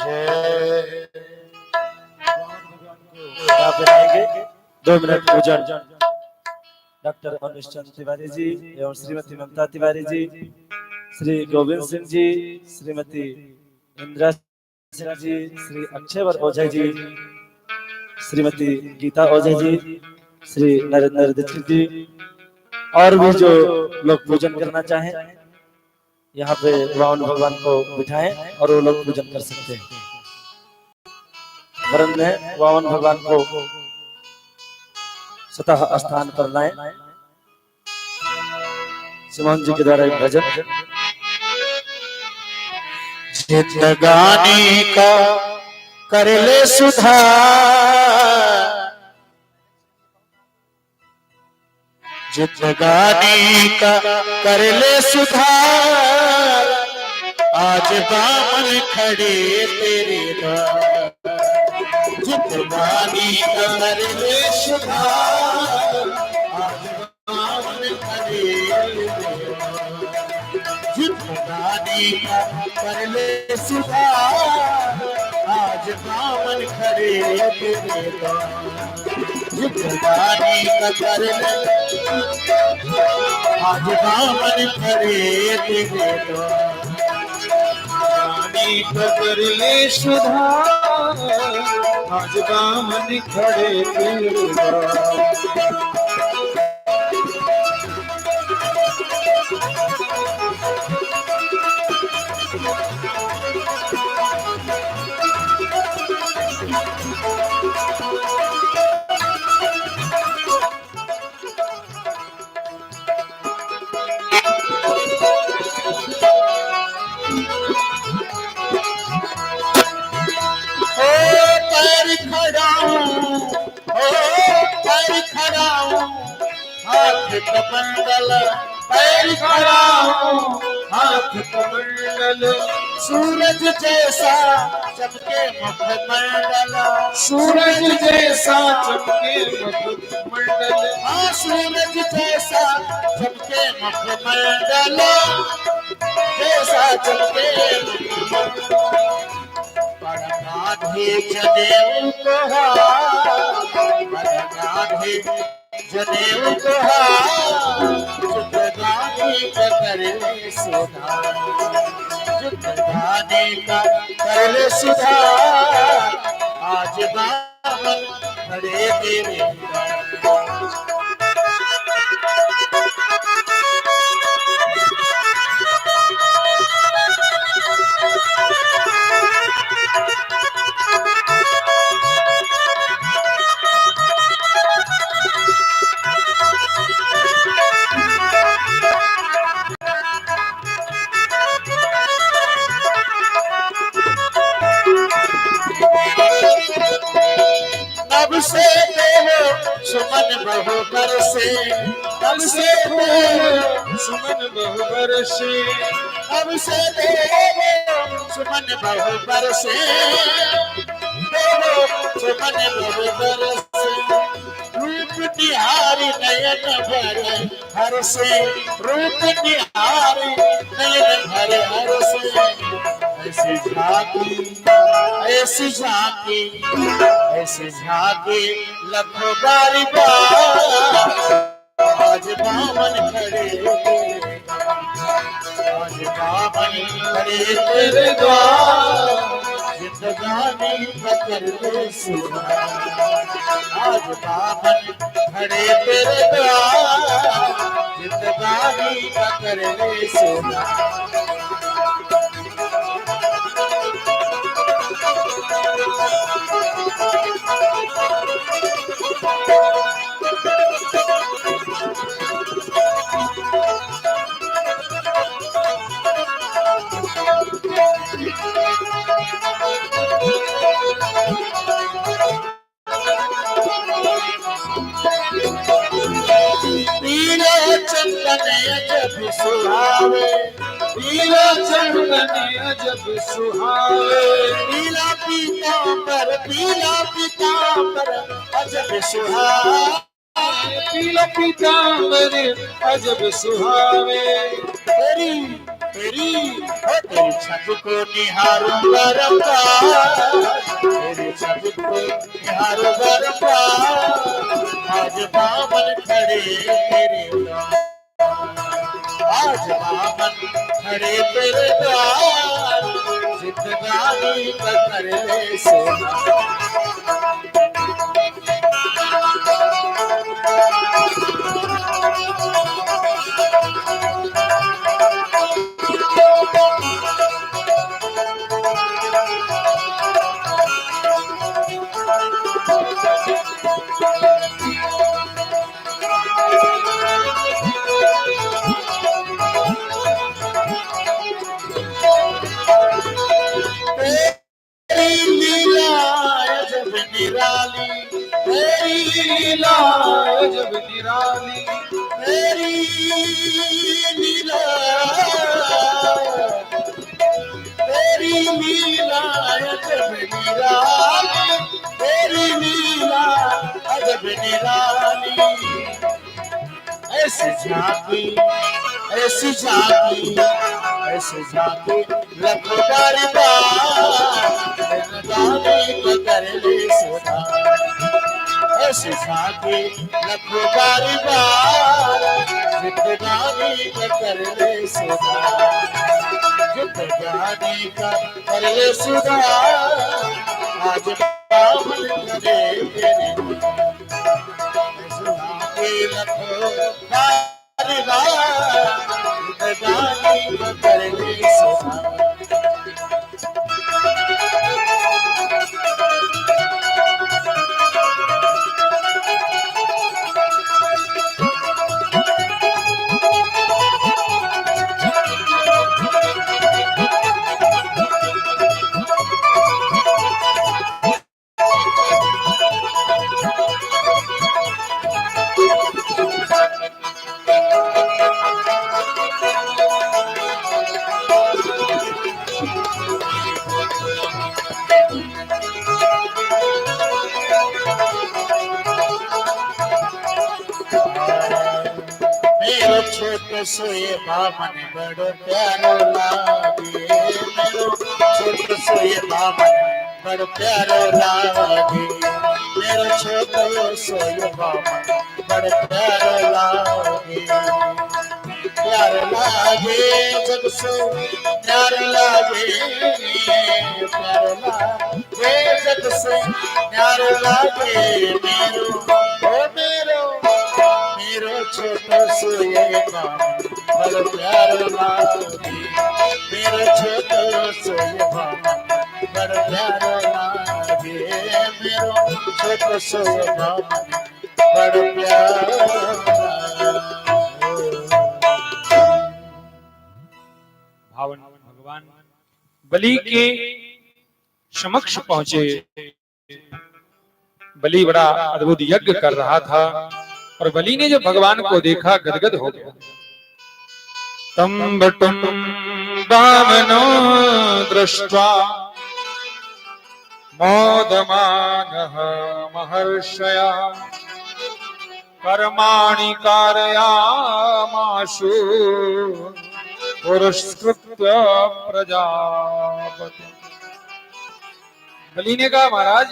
जय। आप बनाएंगे 2 मिनट पूजन डॉक्टर अनिश चंद्र तिवारी जी एवं श्रीमती ममता तिवारी जी, श्री गोविंद सिंह जी, श्रीमती इंदिरा सिंह जी, श्री अक्षयवर ओझा जी, श्रीमती गीता ओझा जी, श्री नरेंद्र दीक्षित जी, और भी जो लोग पूजन करना चाहें यहाँ पे वामन भगवान को बिठाएं और वो लोग पूजन कर सकते हैं। वरण में वामन भगवान को सतह स्थान पर लाएं। सिमोन जी के द्वारा एक भजन। जिंदगानी का कर ले सुधार, जिंदगानी का कर ले सुधार, आज बामन खड़े तेरे द्वार। जिंदगानी का कर ले सुधार, आज बामन खड़े तेरे द्वार। जिंदगानी का कर ले सुधार, आज बामन खड़े तेरे द्वार। जिंदगानी का कर ले, आज बामन खड़े तेरे द्वार। जिंदगानी का कर ले सुधार, आज बामन खड़े तेरे द्वार। हाथ कमंडल पैर खड़ा हूँ, हाथ कमंडल सूरज जैसा चमके मुखमंडल, सूरज जैसा चमके मुखमंडल। हाँ सूरज जैसा चमके मुखमंडल, जैसा चमके मुखमंडल। राधे जनेऊ तोहार, राधे जनेऊ तोहार। जिंदगानी का कर ले सुधार, जिंदगानी का कर ले सुधार, आज बामन खड़े तेरे द्वार। तब से देहो सुमन बहु बरसे, तब से देहो सुमन बहु बरसे, तब से देहो सुमन बहु बरसे, देहो सुमन बहु बरसे। रूप निहारी नयन भरे हर से, रूप निहारी नयन भरे हर से। ऐसी झांकी, ऐसी झांकी, ऐसी झांकी लखों बारी बार, आज बामन खड़े तेरे द्वार। आज बामन खड़े तेरे द्वार। जिंदगानी का कर ले सुधार, आज बामन खड़े तेरे द्वार। जिंदगानी का कर ले सुधार। पीला चंदन अजब सुहावे, पीला चंदन अजब सुहावे। पीला पीतांबर, पीला पीतांबर अजब सुहावे। पीला पीतांबर अजब सुहावे। तेरी तेरी तेरी छत को निहारो बरपार, तेरी छत को निहारो बरपार। आज बामन खड़े तेरे द्वार, आज बामन खड़े तेरे द्वार। जिंदगानी का कर ले सोना। तेरी लीला अजब निराली, तेरी लीला जब निराली, तेरी लीला, तेरी लीला अजब निराली, तेरी लीला अजब निराली। ऐसी झांकी, ऐसी झांकी, ऐसी झांकी लखों दरबार। जिंदगानी को कर ले सोना। ऐसी झांकी लखों दरबार। जिंदगानी को कर ले सोना। जिंदगानी का कर ले सोना। आज बामन करे तेरे झांकी लखों दरबार। जिंदगानी को कर ले सोना। मेरो छोटो सोए बामन बड़ो प्यारो लागे। मेरो छोटो सोए बामन बड़ो प्यारो लागे। मेरो छोटो सोए बामन बड़ो प्यारो लागे। प्यार लागे जब सो प्यार लागे। प्यार लागे जब सो प्यार लागे। मेरो ओ मेरो मेरो छोटो सोए बामन बड़ो प्यारो लागे। मेरो छोटो सोए बामन बड़ो प्यारो लागे। मेरो छोटो सोए बामन बड़ो प्यारो लागे। भावन भगवान बलि के समक्ष पहुंचे। बलि बड़ा अद्भुत यज्ञ कर रहा था और बलि ने जब भगवान को देखा गदगद हो गया। तम बटुम वामनो दृष्ट्वा मोदमानः महर्षया कर्माणि कारयामाशु पुरस्कृत्य प्रजापति। बलि ने कहा महाराज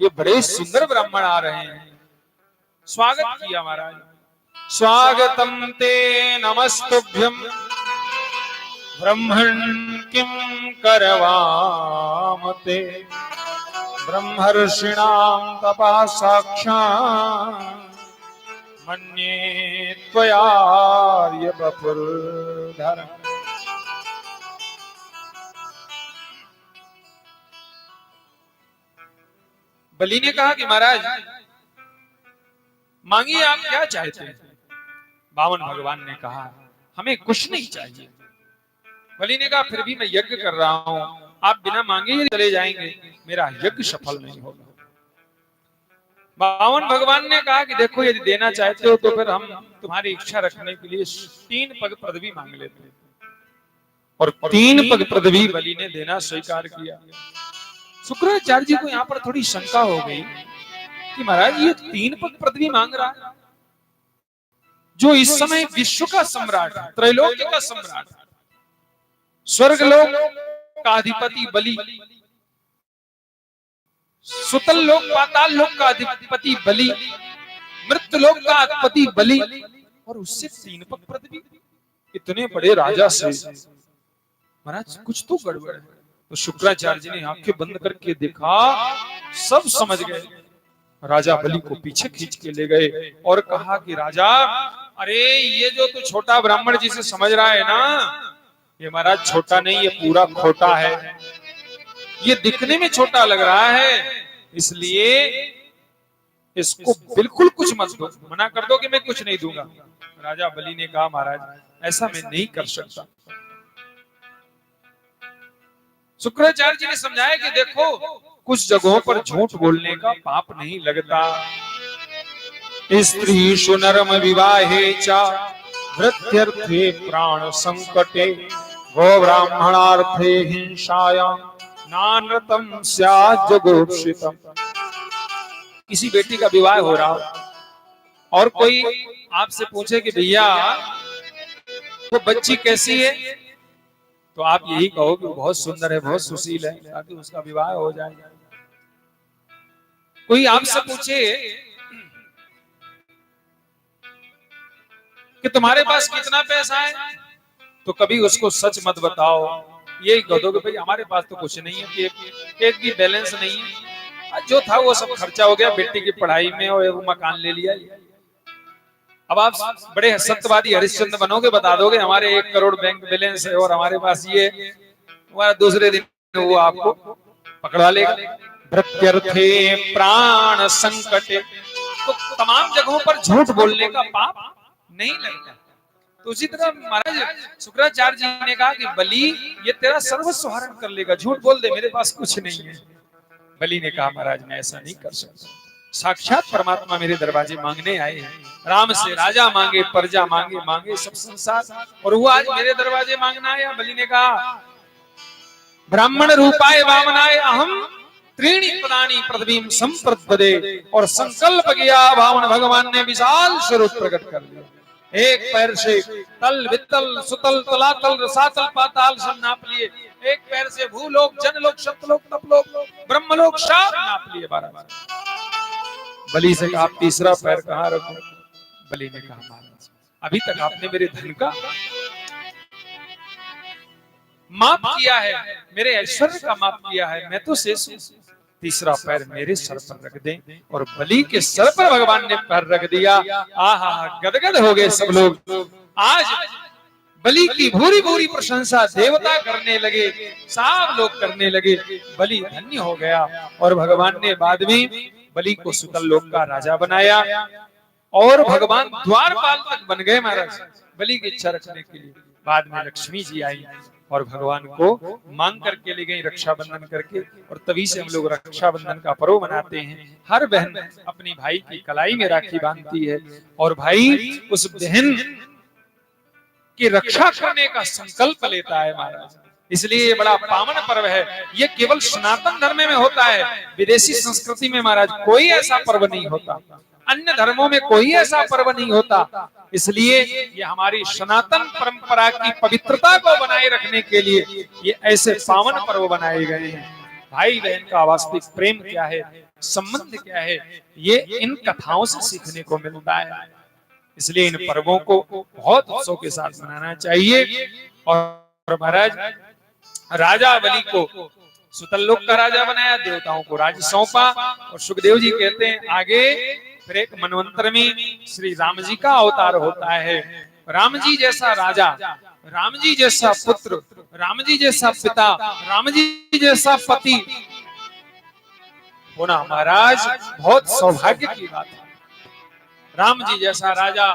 ये बड़े सुंदर ब्राह्मण आ रहे हैं। स्वागत किया महाराज। स्वागतम ते नमस्तुभ्यं ब्रह्मन् किं करवाम ते। ब्रह्मर्षिणां तपः साक्षात् मन्ये त्वयार्य बपुर्धर। बलि ने कहा कि महाराज मांगिए आप क्या चाहते हैं। बामन भगवान ने कहा हमें कुछ नहीं चाहिए। बलि ने कहा फिर भी मैं यज्ञ कर रहा हूं, आप बिना मांगे ही चले जाएंगे, मेरा यज्ञ सफल नहीं होगा। बामन भगवान ने कहा कि देखो यदि देना चाहते हो तो फिर हम तुम्हारी इच्छा रखने के लिए 3 पग पदवी मांग लेते हैं। और 3 पग पदवी बलि ने देना स्वीकार किया। शुक्राचार्य जी को यहाँ पर थोड़ी शंका हो गई कि महाराज ये 3 पद पृथ्वी मांग रहा है, जो इस समय विश्व का सम्राट है, त्रैलोक्य का सम्राट है, स्वर्गलोक का अधिपति बलि, सुतल लोक पाताल लोक का अधिपति बलि, मृत्यु लोक का अधिपति बलि, और उससे 3 पग पृथ्वी, इतने बड़े राजा से महाराज कुछ तो गड़बड़ है। तो शुक्राचार्य जी ने आंखें बंद करके देखा, सब समझ गए। राजा बलि को पीछे खींच के ले गए और कहा कि राजा, अरे ये जो तू छोटा ब्राह्मण जी से समझ रहा है ना, ये महाराज छोटा नहीं, ये पूरा खोटा है। ये दिखने में छोटा लग रहा है, इसलिए इसको बिल्कुल कुछ मत दो, मना कर दो कि मैं कुछ नहीं दूंगा। राजा बलि ने कहा, महाराज ऐसा मैं नहीं कर सकता। शुक्राचार्य जी ने समझाया कि देखो, कुछ जगहों पर झूठ बोलने का पाप नहीं लगता। स्त्री सुनरम विवाहे चा भृत्यर्थे प्राण संकटे गो ब्राह्मणार्थे हिंसायां नानृतम स्यात् जुगुप्सितम्। किसी बेटी का विवाह हो रहा हो और कोई आपसे पूछे कि भैया वो बच्ची कैसी है, तो आप यही कहो कि वो बहुत सुंदर है, बहुत सुशील है, ताकि उसका विवाह हो जाए। कोई आपसे पूछे कि तुम्हारे पास कितना पैसा है, तो कभी उसको सच मत बताओ, यही कह दो कि भाई हमारे पास तो कुछ नहीं है, कि एक भी बैलेंस नहीं है, जो था वो सब खर्चा हो गया बेटी की पढ़ाई में और वो मकान ले लिया। अब आप बड़े सत्यवादी हरिश्चंद्र बनोगे, बता दोगे हमारे 1 करोड़ बैंक बैलेंस है और हमारे पास ये, दूसरे दिन वो आपको पकड़ा लेगा। भृत्यर्थे प्राण संकटे, तो तमाम जगहों पर झूठ बोलने का पाप नहीं लगता। तो उसी तरह महाराज शुक्राचार्य जी ने कहा कि बलि ये तेरा सर्वस्व हरण कर लेगा, झूठ बोल दे मेरे पास कुछ नहीं है। बलि ने कहा, महाराज मैं ऐसा नहीं कर सकता, साक्षात परमात्मा मेरे दरवाजे मांगने आए हैं। राम से राजा मांगे, प्रजा मांगे, मांगे सब संसार, और वो आज मेरे दरवाजे मांगना आया। बलि ने कहा, ब्राह्मण रूपाय वामनाय अहम त्रीणि पदानि पृथ्वीं संप्रपदे, और संकल्प किया वामन भगवान ने विशाल स्वरूप प्रकट कर दिया। एक पैर से तल वितल सुतल तलातल रसातल पाताल सब नाप लिए, एक पैर से भूलोक जनलोक सतलोक तपलोक ब्रह्मलोक सब नाप लिए 12। बलि से कहा, आप तीसरा पैर कहाँ रखो? बलि ने कहा, महाराज अभी तक आपने मेरे धन का माप किया है, मेरे ऐश्वर्य का माप किया है, मैं तो शेष हूं। तीसरा पैर मेरे सर पर रख दें। और बलि के सर पर भगवान ने पैर रख दिया। आहा, गदगद हो गए सब लोग। आज बलि की भूरी भूरी प्रशंसा देवता करने लगे, सब लोग करने लगे। बलि धन्य हो गया। और भगवान ने बाद में बलि को सुतल लोक का राजा बनाया और भगवान द्वारपाल तक बन गए महाराज बलि की इच्छा रखने के लिए। बाद में लक्ष्मी जी आई और भगवान को मांग करके ले गई रक्षाबंधन करके। और तभी से हम लोग रक्षाबंधन का पर्व मनाते हैं। हर बहन अपनी भाई की कलाई में राखी बांधती है और भाई उस बहन की रक्षा करने का संकल्प लेता है महाराज। इसलिए ये बड़ा पावन पर्व है। ये केवल सनातन धर्म में होता है, विदेशी संस्कृति में महाराज कोई ऐसा पर्व नहीं होता, अन्य धर्मों में कोई ऐसा पर्व नहीं होता। इसलिए ये हमारी सनातन परंपरा की पवित्रता को बनाए रखने के लिए ये ऐसे पावन पर्व बनाए गए हैं। भाई बहन का वास्तविक प्रेम क्या है, संबंध क्या है, ये इन कथाओं से सीखने को मिलता है। इसलिए इन पर्वों को बहुत उत्सव के साथ मनाना चाहिए। और महाराज राजा बलि को सुतल लोक का राजा बनाया, देवताओं को राज्य सौंपा। और सुखदेव जी कहते हैं आगे फिर एक मनवंतर में श्री राम जी का अवतार होता है। राम जी जैसा राजा, राम जी जैसा पुत्र, राम जी जैसा पिता, राम जी जैसा पति होना महाराज बहुत सौभाग्य की बात है। राम जी जैसा राजा,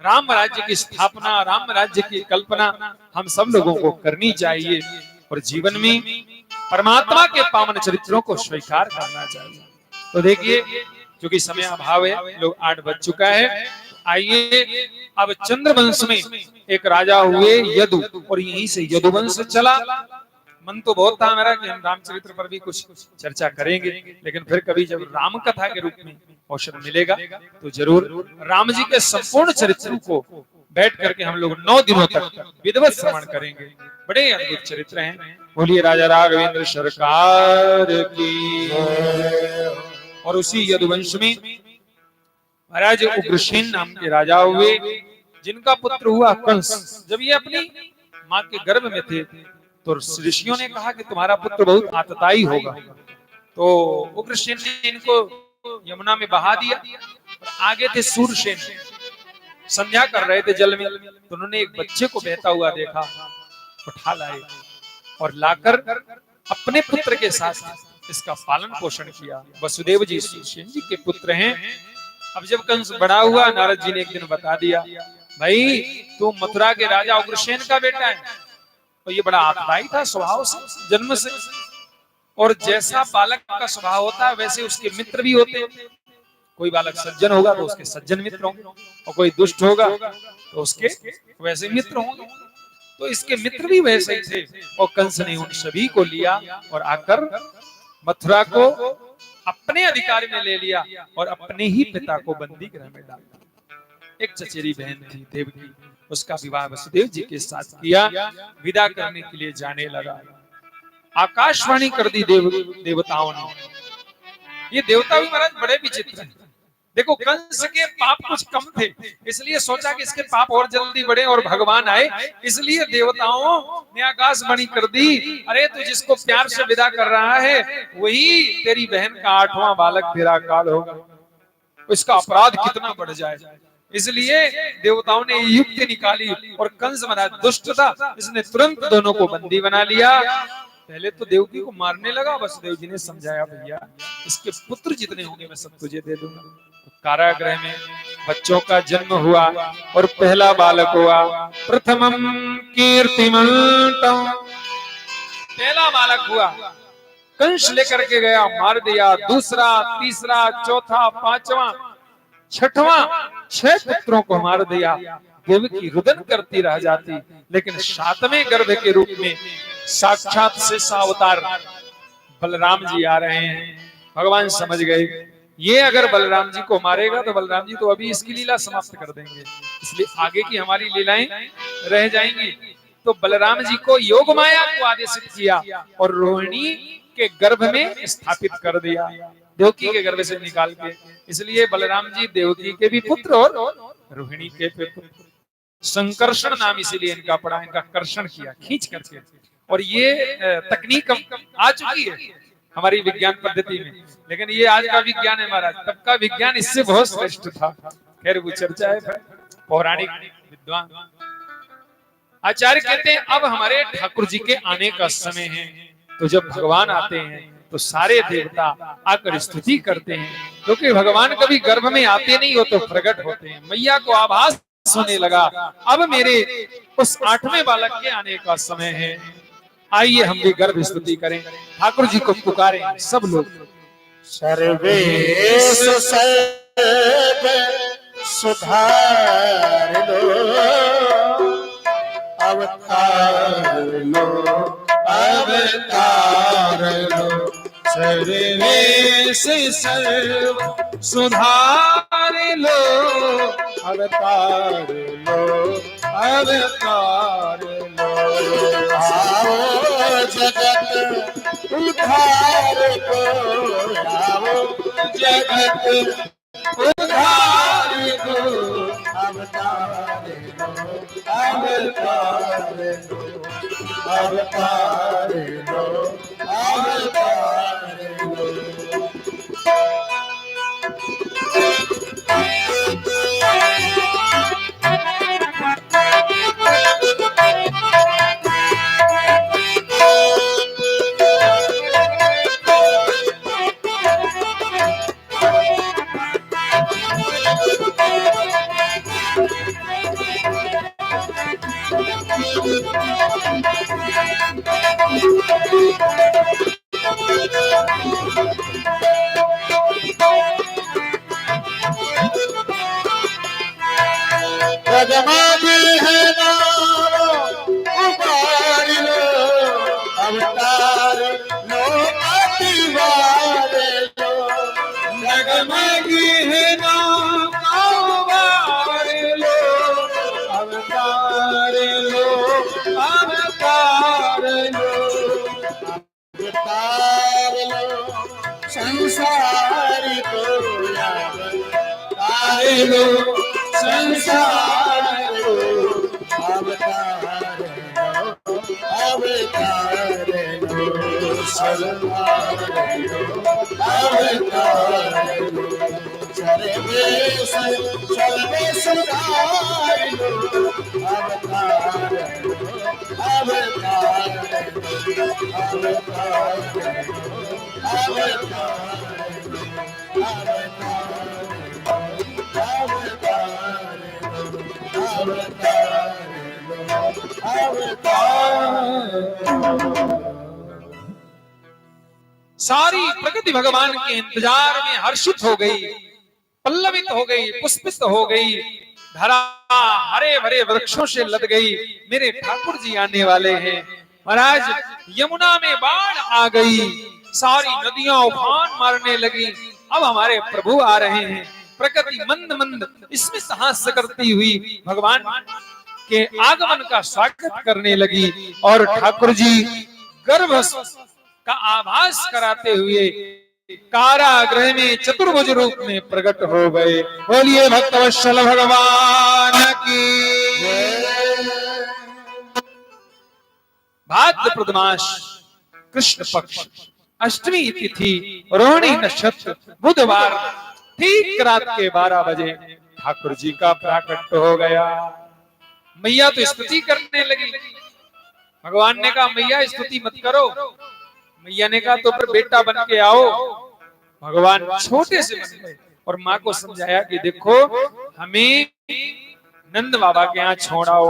राम राज्य की स्थापना, राम राज्य की कल्पना हम सब लोगों को करनी चाहिए और जीवन में परमात्मा के पावन चरित्रों को स्वीकार करना चाहिए। तो देखिए क्योंकि समय अभाव है, लोग 8 बज चुका है। आइए अब चंद्रवंश में एक राजा हुए यदु और यहीं से यदुवंश चला। मन तो बहुत था मेरा कि हम रामचरित्र पर भी कुछ चर्चा करेंगे, लेकिन फिर कभी जब राम कथा के रूप में अवसर मिलेगा तो जरूर राम जी के संपूर्ण चरित्रों को बैठ करके हम लोग 9 दिनों तक विधिवत श्रवण करेंगे। बड़े अद्भुत चरित्र हैं। बोलिए राजा राघवेंद्र सरकार की। और उसी यदुवंश में महाराज उग्रसेन नाम के राजा हुए, जिनका पुत्र हुआ कंस। जब ये अपनी माँ के गर्भ में थे तो ऋषियों ने कहा कि तुम्हारा पुत्र बहुत आतताई होगा। तो उग्रसेन ने इनको यमुना में बहा दिया। आगे थे सूरसेन, संध्या कर रहे थे जल में, तो उन्होंने एक बच्चे को बहता हुआ देखा, उठा लाए और लाकर अपने पुत्र के साथ इसका पालन पोषण किया। वसुदेव जी सूरसेन जी के पुत्र हैं। अब जब कंस बड़ा हुआ, नारद जी ने एक दिन बता दिया, भाई तू मथुरा के राजा उग्रसेन का बेटा है। तो ये बड़ा आतताई था स्वभाव से, जन्म से, और जैसा बालक का स्वभाव होता है वैसे उसके मित्र भी होते हैं। कोई बालक सज्जन होगा तो उसके सज्जन मित्र होंगे, और कोई दुष्ट होगा तो उसके वैसे मित्र होंगे। तो इसके मित्र भी वैसे ही थे। और कंस ने उन सभी को लिया और आकर मथुरा को अपने अधिकार में ले लिया और अपने ही पिता को बंदी गृह में डाल दिया। एक चचेरी बहन थी देवकी, उसका विवाह वसुदेव जी के साथ किया। विदा करने के लिए जाने लगा, आकाशवाणी कर दी देवताओं ने। ये देवता भी महाराज बड़े विचित्र हैं। देखो कंस के पाप कुछ कम थे, इसलिए सोचा कि इसके पाप और जल्दी बढ़े और भगवान आए, इसलिए देवताओं ने आकाशवाणी कर दी, अरे तू जिसको प्यार से विदा कर रहा है वही तेरी बहन का 8वां बालक तेरा काल होगा, इसका अपराध कितना बढ़ जाए। इसलिए देवताओं ने युक्ति निकाली और कंस महाराज दुष्ट था, इसने तुरंत दोनों को बंदी बना लिया। पहले तो देवकी को मारने लगा, वसुदेव जी ने समझाया, भैया इसके पुत्र जितने होंगे मैं सब तुझे दे दूंगा। तो कारागृह में बच्चों का जन्म हुआ और पहला बालक हुआ प्रथमम कीर्तिमंतम, पहला बालक हुआ। कंस लेकर के गया, मार दिया। दूसरा, तीसरा, चौथा, 5वां, 6वां, 6 पुत्रों को मार दिया। देवकी रुदन करती रह जाती, लेकिन 7वें गर्भ के रूप में साक्षात शेषावतार बलराम जी आ रहे हैं। भगवान समझ गए ये अगर बलराम जी को मारेगा तो बलराम जी तो अभी इसकी लीला समाप्त कर देंगे, इसलिए आगे की हमारी लीलाएं रह जाएंगी। तो बलराम जी को योग माया को आदेशित किया और रोहिणी के गर्भ में स्थापित कर दिया, देवकी के गर्भ से निकाल के। इसलिए बलराम जी देवकी के भी पुत्र और रोहिणी के भी पुत्र। संकर्षण नाम इसीलिए इनका पड़ा, इनका कर्षण किया खींच करके। और ये तकनीक आ चुकी है हमारी विज्ञान पद्धति में, लेकिन ये आज का विज्ञान है महाराज, तब का विज्ञान इससे बहुत श्रेष्ठ था। खैर वो चर्चा है पौराणिक विद्वान। आचार्य कहते हैं अब हमारे ठाकुर जी के आने का समय है। तो जब भगवान आते हैं तो सारे देवता आकर स्तुति करते हैं, क्योंकि भगवान कभी गर्भ में आते नहीं हो तो प्रकट होते हैं। मैया को आभास होने लगा अब मेरे उस 8वें बालक के आने का समय है। आइए हम भी गर्भ स्तुति करें, ठाकुर जी को पुकारें सब लोग। सर्वेश सर्व सुधार लो, अवतार लो, अवतार लो। सर्वेश सर्व सुधार लो, अवतार लो, अवतार लो। आओ जगत उद्धार को, आओ जगत उद्धार को। अवतार लो, अवतार लो, अवतार लो, अवतार लो। अवतार लो अतिवार लो जगमगी है नौकार लो अवतार लो अवतार लो अवतार लो संसार को अवतार लो संसार को अवतार लो अवतार लो सरदार लो अवतार लो सर्वे सुधार लो अवतार लो अवतार लो अवतार सारी प्रकृति भगवान के इंतजार में हर्षित हो गई, पल्लवित हो गई, पुष्पित हो गई। धरा हरे भरे वृक्षों से लद गई। मेरे ठाकुर जी आने वाले हैं। महाराज यमुना में बाढ़ आ गई, सारी नदियां उफान मारने लगी। अब हमारे प्रभु आ रहे हैं। प्रकृति मंद मंद इसमें हास्य करती हुई भगवान के आगमन का स्वागत करने लगी और ठाकुर जी गर्भ का आभास कराते हुए कारागृह में चतुर्भुज रूप में प्रकट हो गए। बोलिए भक्तवत्सल भगवान की। भाद्रपद मास कृष्ण पक्ष अष्टमी तिथि रोहिणी नक्षत्र बुधवार ठीक रात के 12 बजे ठाकुर जी का प्राकट्य हो गया। मैया तो स्तुति करने लगी। भगवान ने कहा मैया स्तुति मत करो। मैया ने कहा तो फिर बेटा बन के आओ। भगवान छोटे से बन गए और माँ को समझाया कि देखो हमें नंद बाबा के यहाँ छोड़ाओ।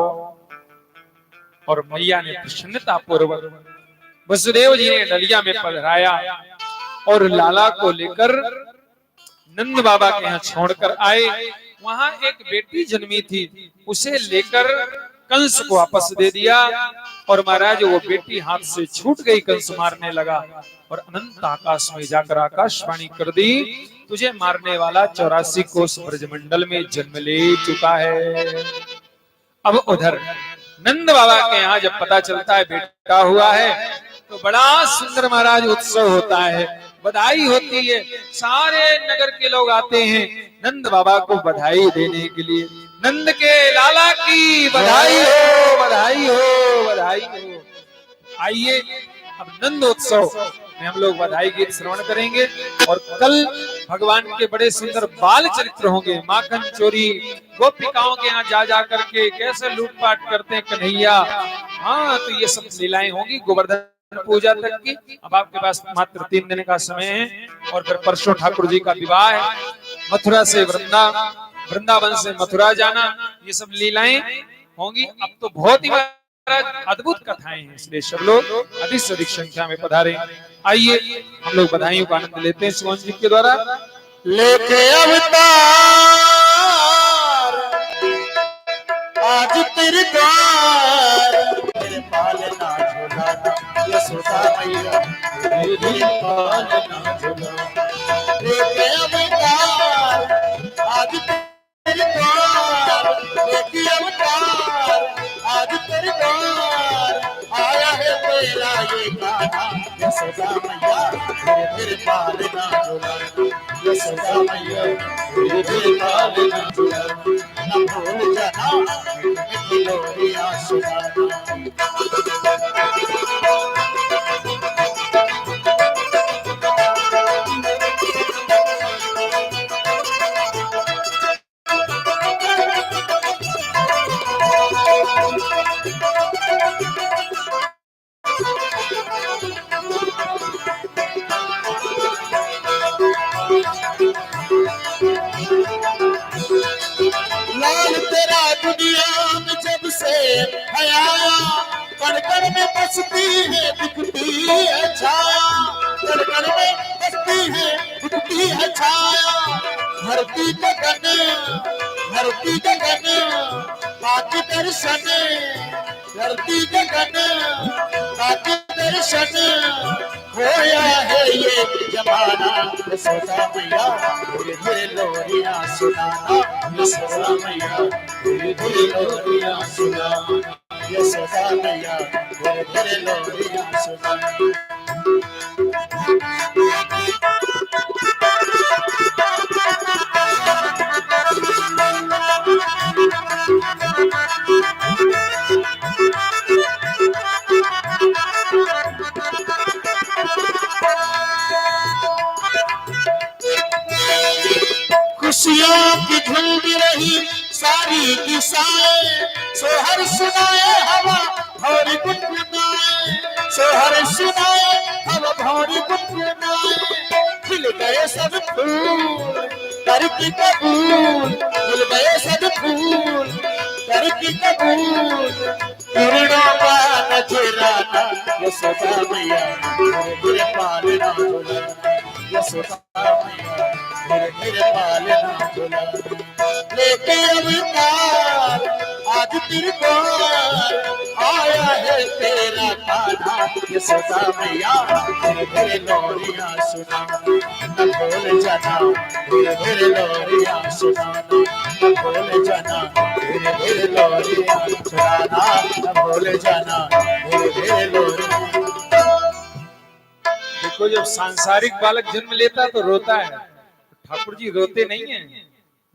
और मैया ने प्रसन्नता पूर्वक वसुदेव जी ने डलिया में पधराया और लाला को लेकर नंद बाबा के यहाँ छोड़कर आए। वहां एक बेटी जन्मी थी, उसे लेकर कंस को वापस दे दिया और महाराज वो बेटी हाथ से छूट गई। कंस मारने लगा और अनंत आकाश में जाकर आकाशवाणी कर दी, तुझे मारने वाला 84 कोस ब्रजमंडल में जन्म ले चुका है। अब उधर नंद बाबा के यहाँ जब पता चलता है बेटा हुआ है तो बड़ा सुंदर महाराज उत्सव होता है, बधाई होती है। सारे नगर के लोग आते हैं नंद बाबा को बधाई देने के लिए। नंद के लाला की बधाई हो, बधाई हो, बधाई हो। आइए अब नंदोत्सव में हम लोग बधाई गीत श्रवण करेंगे और कल भगवान के बड़े सुंदर बाल चरित्र होंगे। माखन चोरी, गोपिकाओं के यहाँ जा करके कैसे लूटपाट करते हैं कन्हैया। हाँ तो ये सब लीलाएं होंगी गोवर्धन पूजा तक की। अब आपके पास मात्र 3 दिन का समय है और फिर परसों ठाकुर जी का विवाह है। मथुरा से वृंदावन से मथुरा जाना, ये सब लीलाएं होंगी। अब तो बहुत ही अद्भुत कथाएं हैं, इसलिए सब लोग अधिक से अधिक संख्या में पधारे। आइए हम लोग बधाइयों का आनंद लेते हैं सुमन जी के द्वारा। लेके अवतार आज तेरे द्वार, तेरे पालना झुलाना यशोदा मैया, तेरे पालना झुलाना। लेके अवतार आज तेरे द्वार, लेके अवतार आज तेरे द्वार, आया है तेरा ये गाना यशोदा मैया, तेरे पालना झुलाना यशोदा मैया, तेरे पालना झुलाना। न भूल जाना मिठी लोरियां सुनाना। लाल तेरा दुनिया में जब से आया, कण कण में बसती है दिखती है छाया, कण कण में बसती है दिखती है छाया। धरती गगन पाक दर्शन, धरती गगन पाक दर्शन। दर्शन खोया है ये जमाना। यशोदा मैया धीरे धीरे लोरियां सुनाना। यशोदा मैया धीरे धीरे लोरियां सुनाना। यशोदा मैया धीरे धीरे लोरियां सुनाना। खुशियों की धूम रही सारी दिशाएं। सोहर सुनाए हवा भौरी गुनगुनाए। सोहर सुनाए हवा भौरी गुनगुनाए। खिल गए सब फूल करके कबूल। खिल गए सब फूल करके कबूल। किरणों का नजराना। यशोदा मैया धीरे धीरे पालना झुलाना। यशोदा मैया धीरे धीरे पालना झुलाना। लेके अवतार आज तिरकोर आया है तेरा कान्हा। यशोदा मैया धीरे धीरे लोरियां सुनाना। न भूल जाना धीरे धीरे लोरियां सुनाना। न भूल जाना धीरे धीरे लोरियां सुनाना। न भूल जाना धीरे धीरे लोरियां। देखो जब सांसारिक बालक जन्म लेता तो रोता है, ठाकुर जी रोते नहीं है।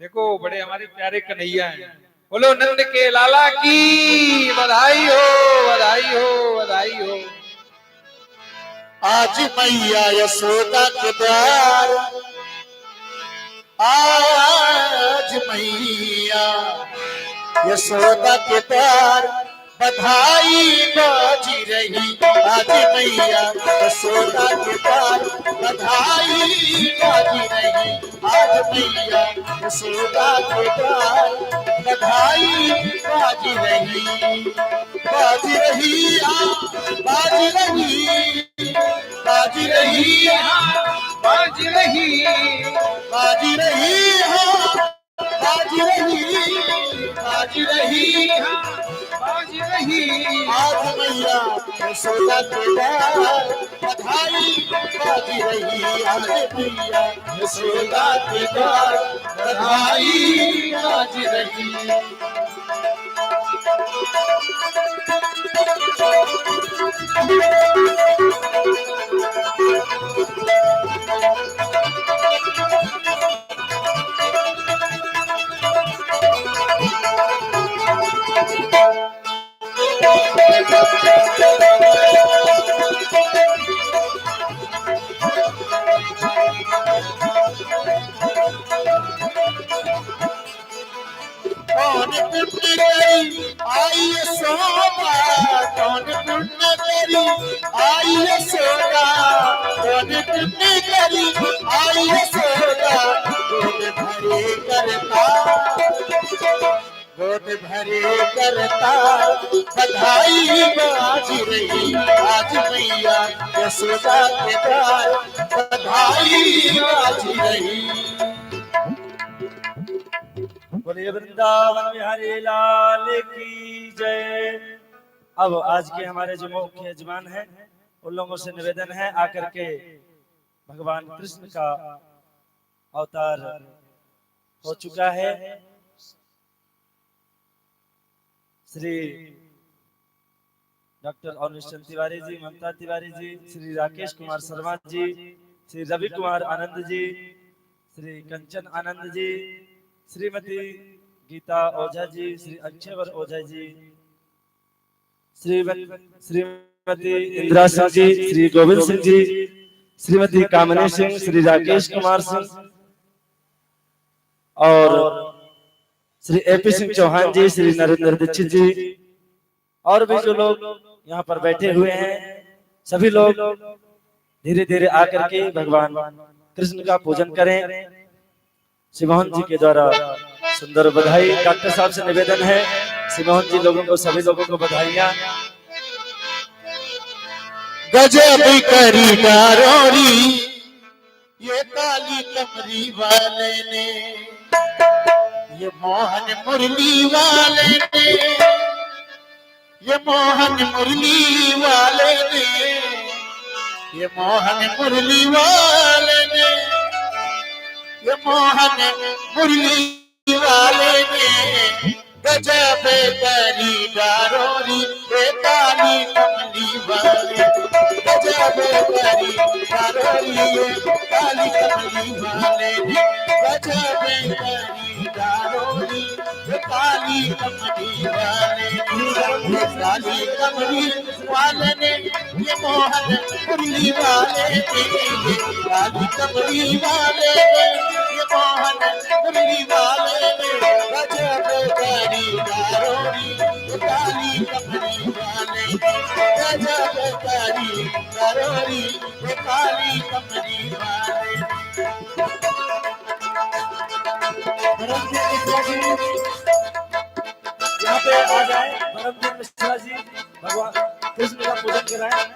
देखो बड़े हमारे प्यारे कन्हैया हैं। बोलो नंद के लाला की बधाई हो, बधाई हो, बधाई हो। आज मैया यशोदा के द्वार। आज मैया यशोदा के द्वार बधाई बाजी रही। आज मैया यशोदा के द्वार बधाई बाजी रही। आज मैया यशोदा के द्वार बधाई बाजी रही। बाजी रही बाजी रही बाजी रही बाज रही, बाजी रही बाजी रही बाजी रही बाज रही। आज मैया यशोदा के द्वार बधाई बाजी रही। आज मैया यशोदा के द्वार बधाई बाजी रही। कौन पुण्य करी आई यशोदा। कौन पुण्य करी आई यशोदा। कौन पुण्य करी आई यशोदा। गोद भरे करता गोद भरे करता बधाई बाजी रही। आज मैया यशोदा के द्वार बधाई बाजी रही। बोलिए वृंदावन बिहारी लाल की जय। अब आज के हमारे जो मुख्य यजमान हैं उन लोगों से निवेदन है आकर के भगवान कृष्ण का अवतार हो चुका है। श्री डॉक्टर अरुण तिवारी जी, ममता तिवारी जी, श्री राकेश कुमार शर्मा जी, श्री रवि कुमार आनंद जी, श्री कंचन आनंद जी, श्रीमती गीता ओझा जी, श्री अक्षयवर ओझा जी, श्रीमती इंदिरा सिंह जी, श्री गोविंद सिंह जी, श्रीमती कामनी सिंह, श्री राकेश कुमार सिंह और श्री एपी सिंह चौहान जी, श्री नरेंद्र दीक्षित जी और भी जो लोग यहाँ पर बैठे हुए हैं, सभी लोग धीरे धीरे आकर के भगवान कृष्ण का पूजन करें। सिमोहन जी के द्वारा सुंदर बधाई। डॉक्टर साहब से निवेदन है, सिमोहन जी लोगों को, सभी लोगों को बधाइयाँ। गजब करी डारोरी ये काली कमरी वाले ने, ये मोहन मुरली वाले ने, ये मोहन मुरली वाले ने ये मोहन मुरली वाले ने, ये मोहन मुरली वाले ने गजब करी डारोरी, ये काली कमली वाले गजब करी डारोरी, ये काली कमली वाले गजब करी डारोरी, ये काली कमली वाले, ये काली कमली वाले ने, ये मोहन मुरली वाले ने, ये काली कमली वाले ने, ये मोहन मुरली वाले ने गजब करी डारोरी, ये काली कमली वाले गजब करी डारोरी, ये काली कमली वाले। धर्मवीर मिश्रा जी यहाँ पे आ जाए। धर्मवीर मिश्रा जी भगवान कृष्ण का पूजन कराएं।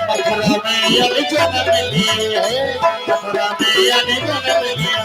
मथुरा में जन्म लिए है, मथुरा में जन्म लिए।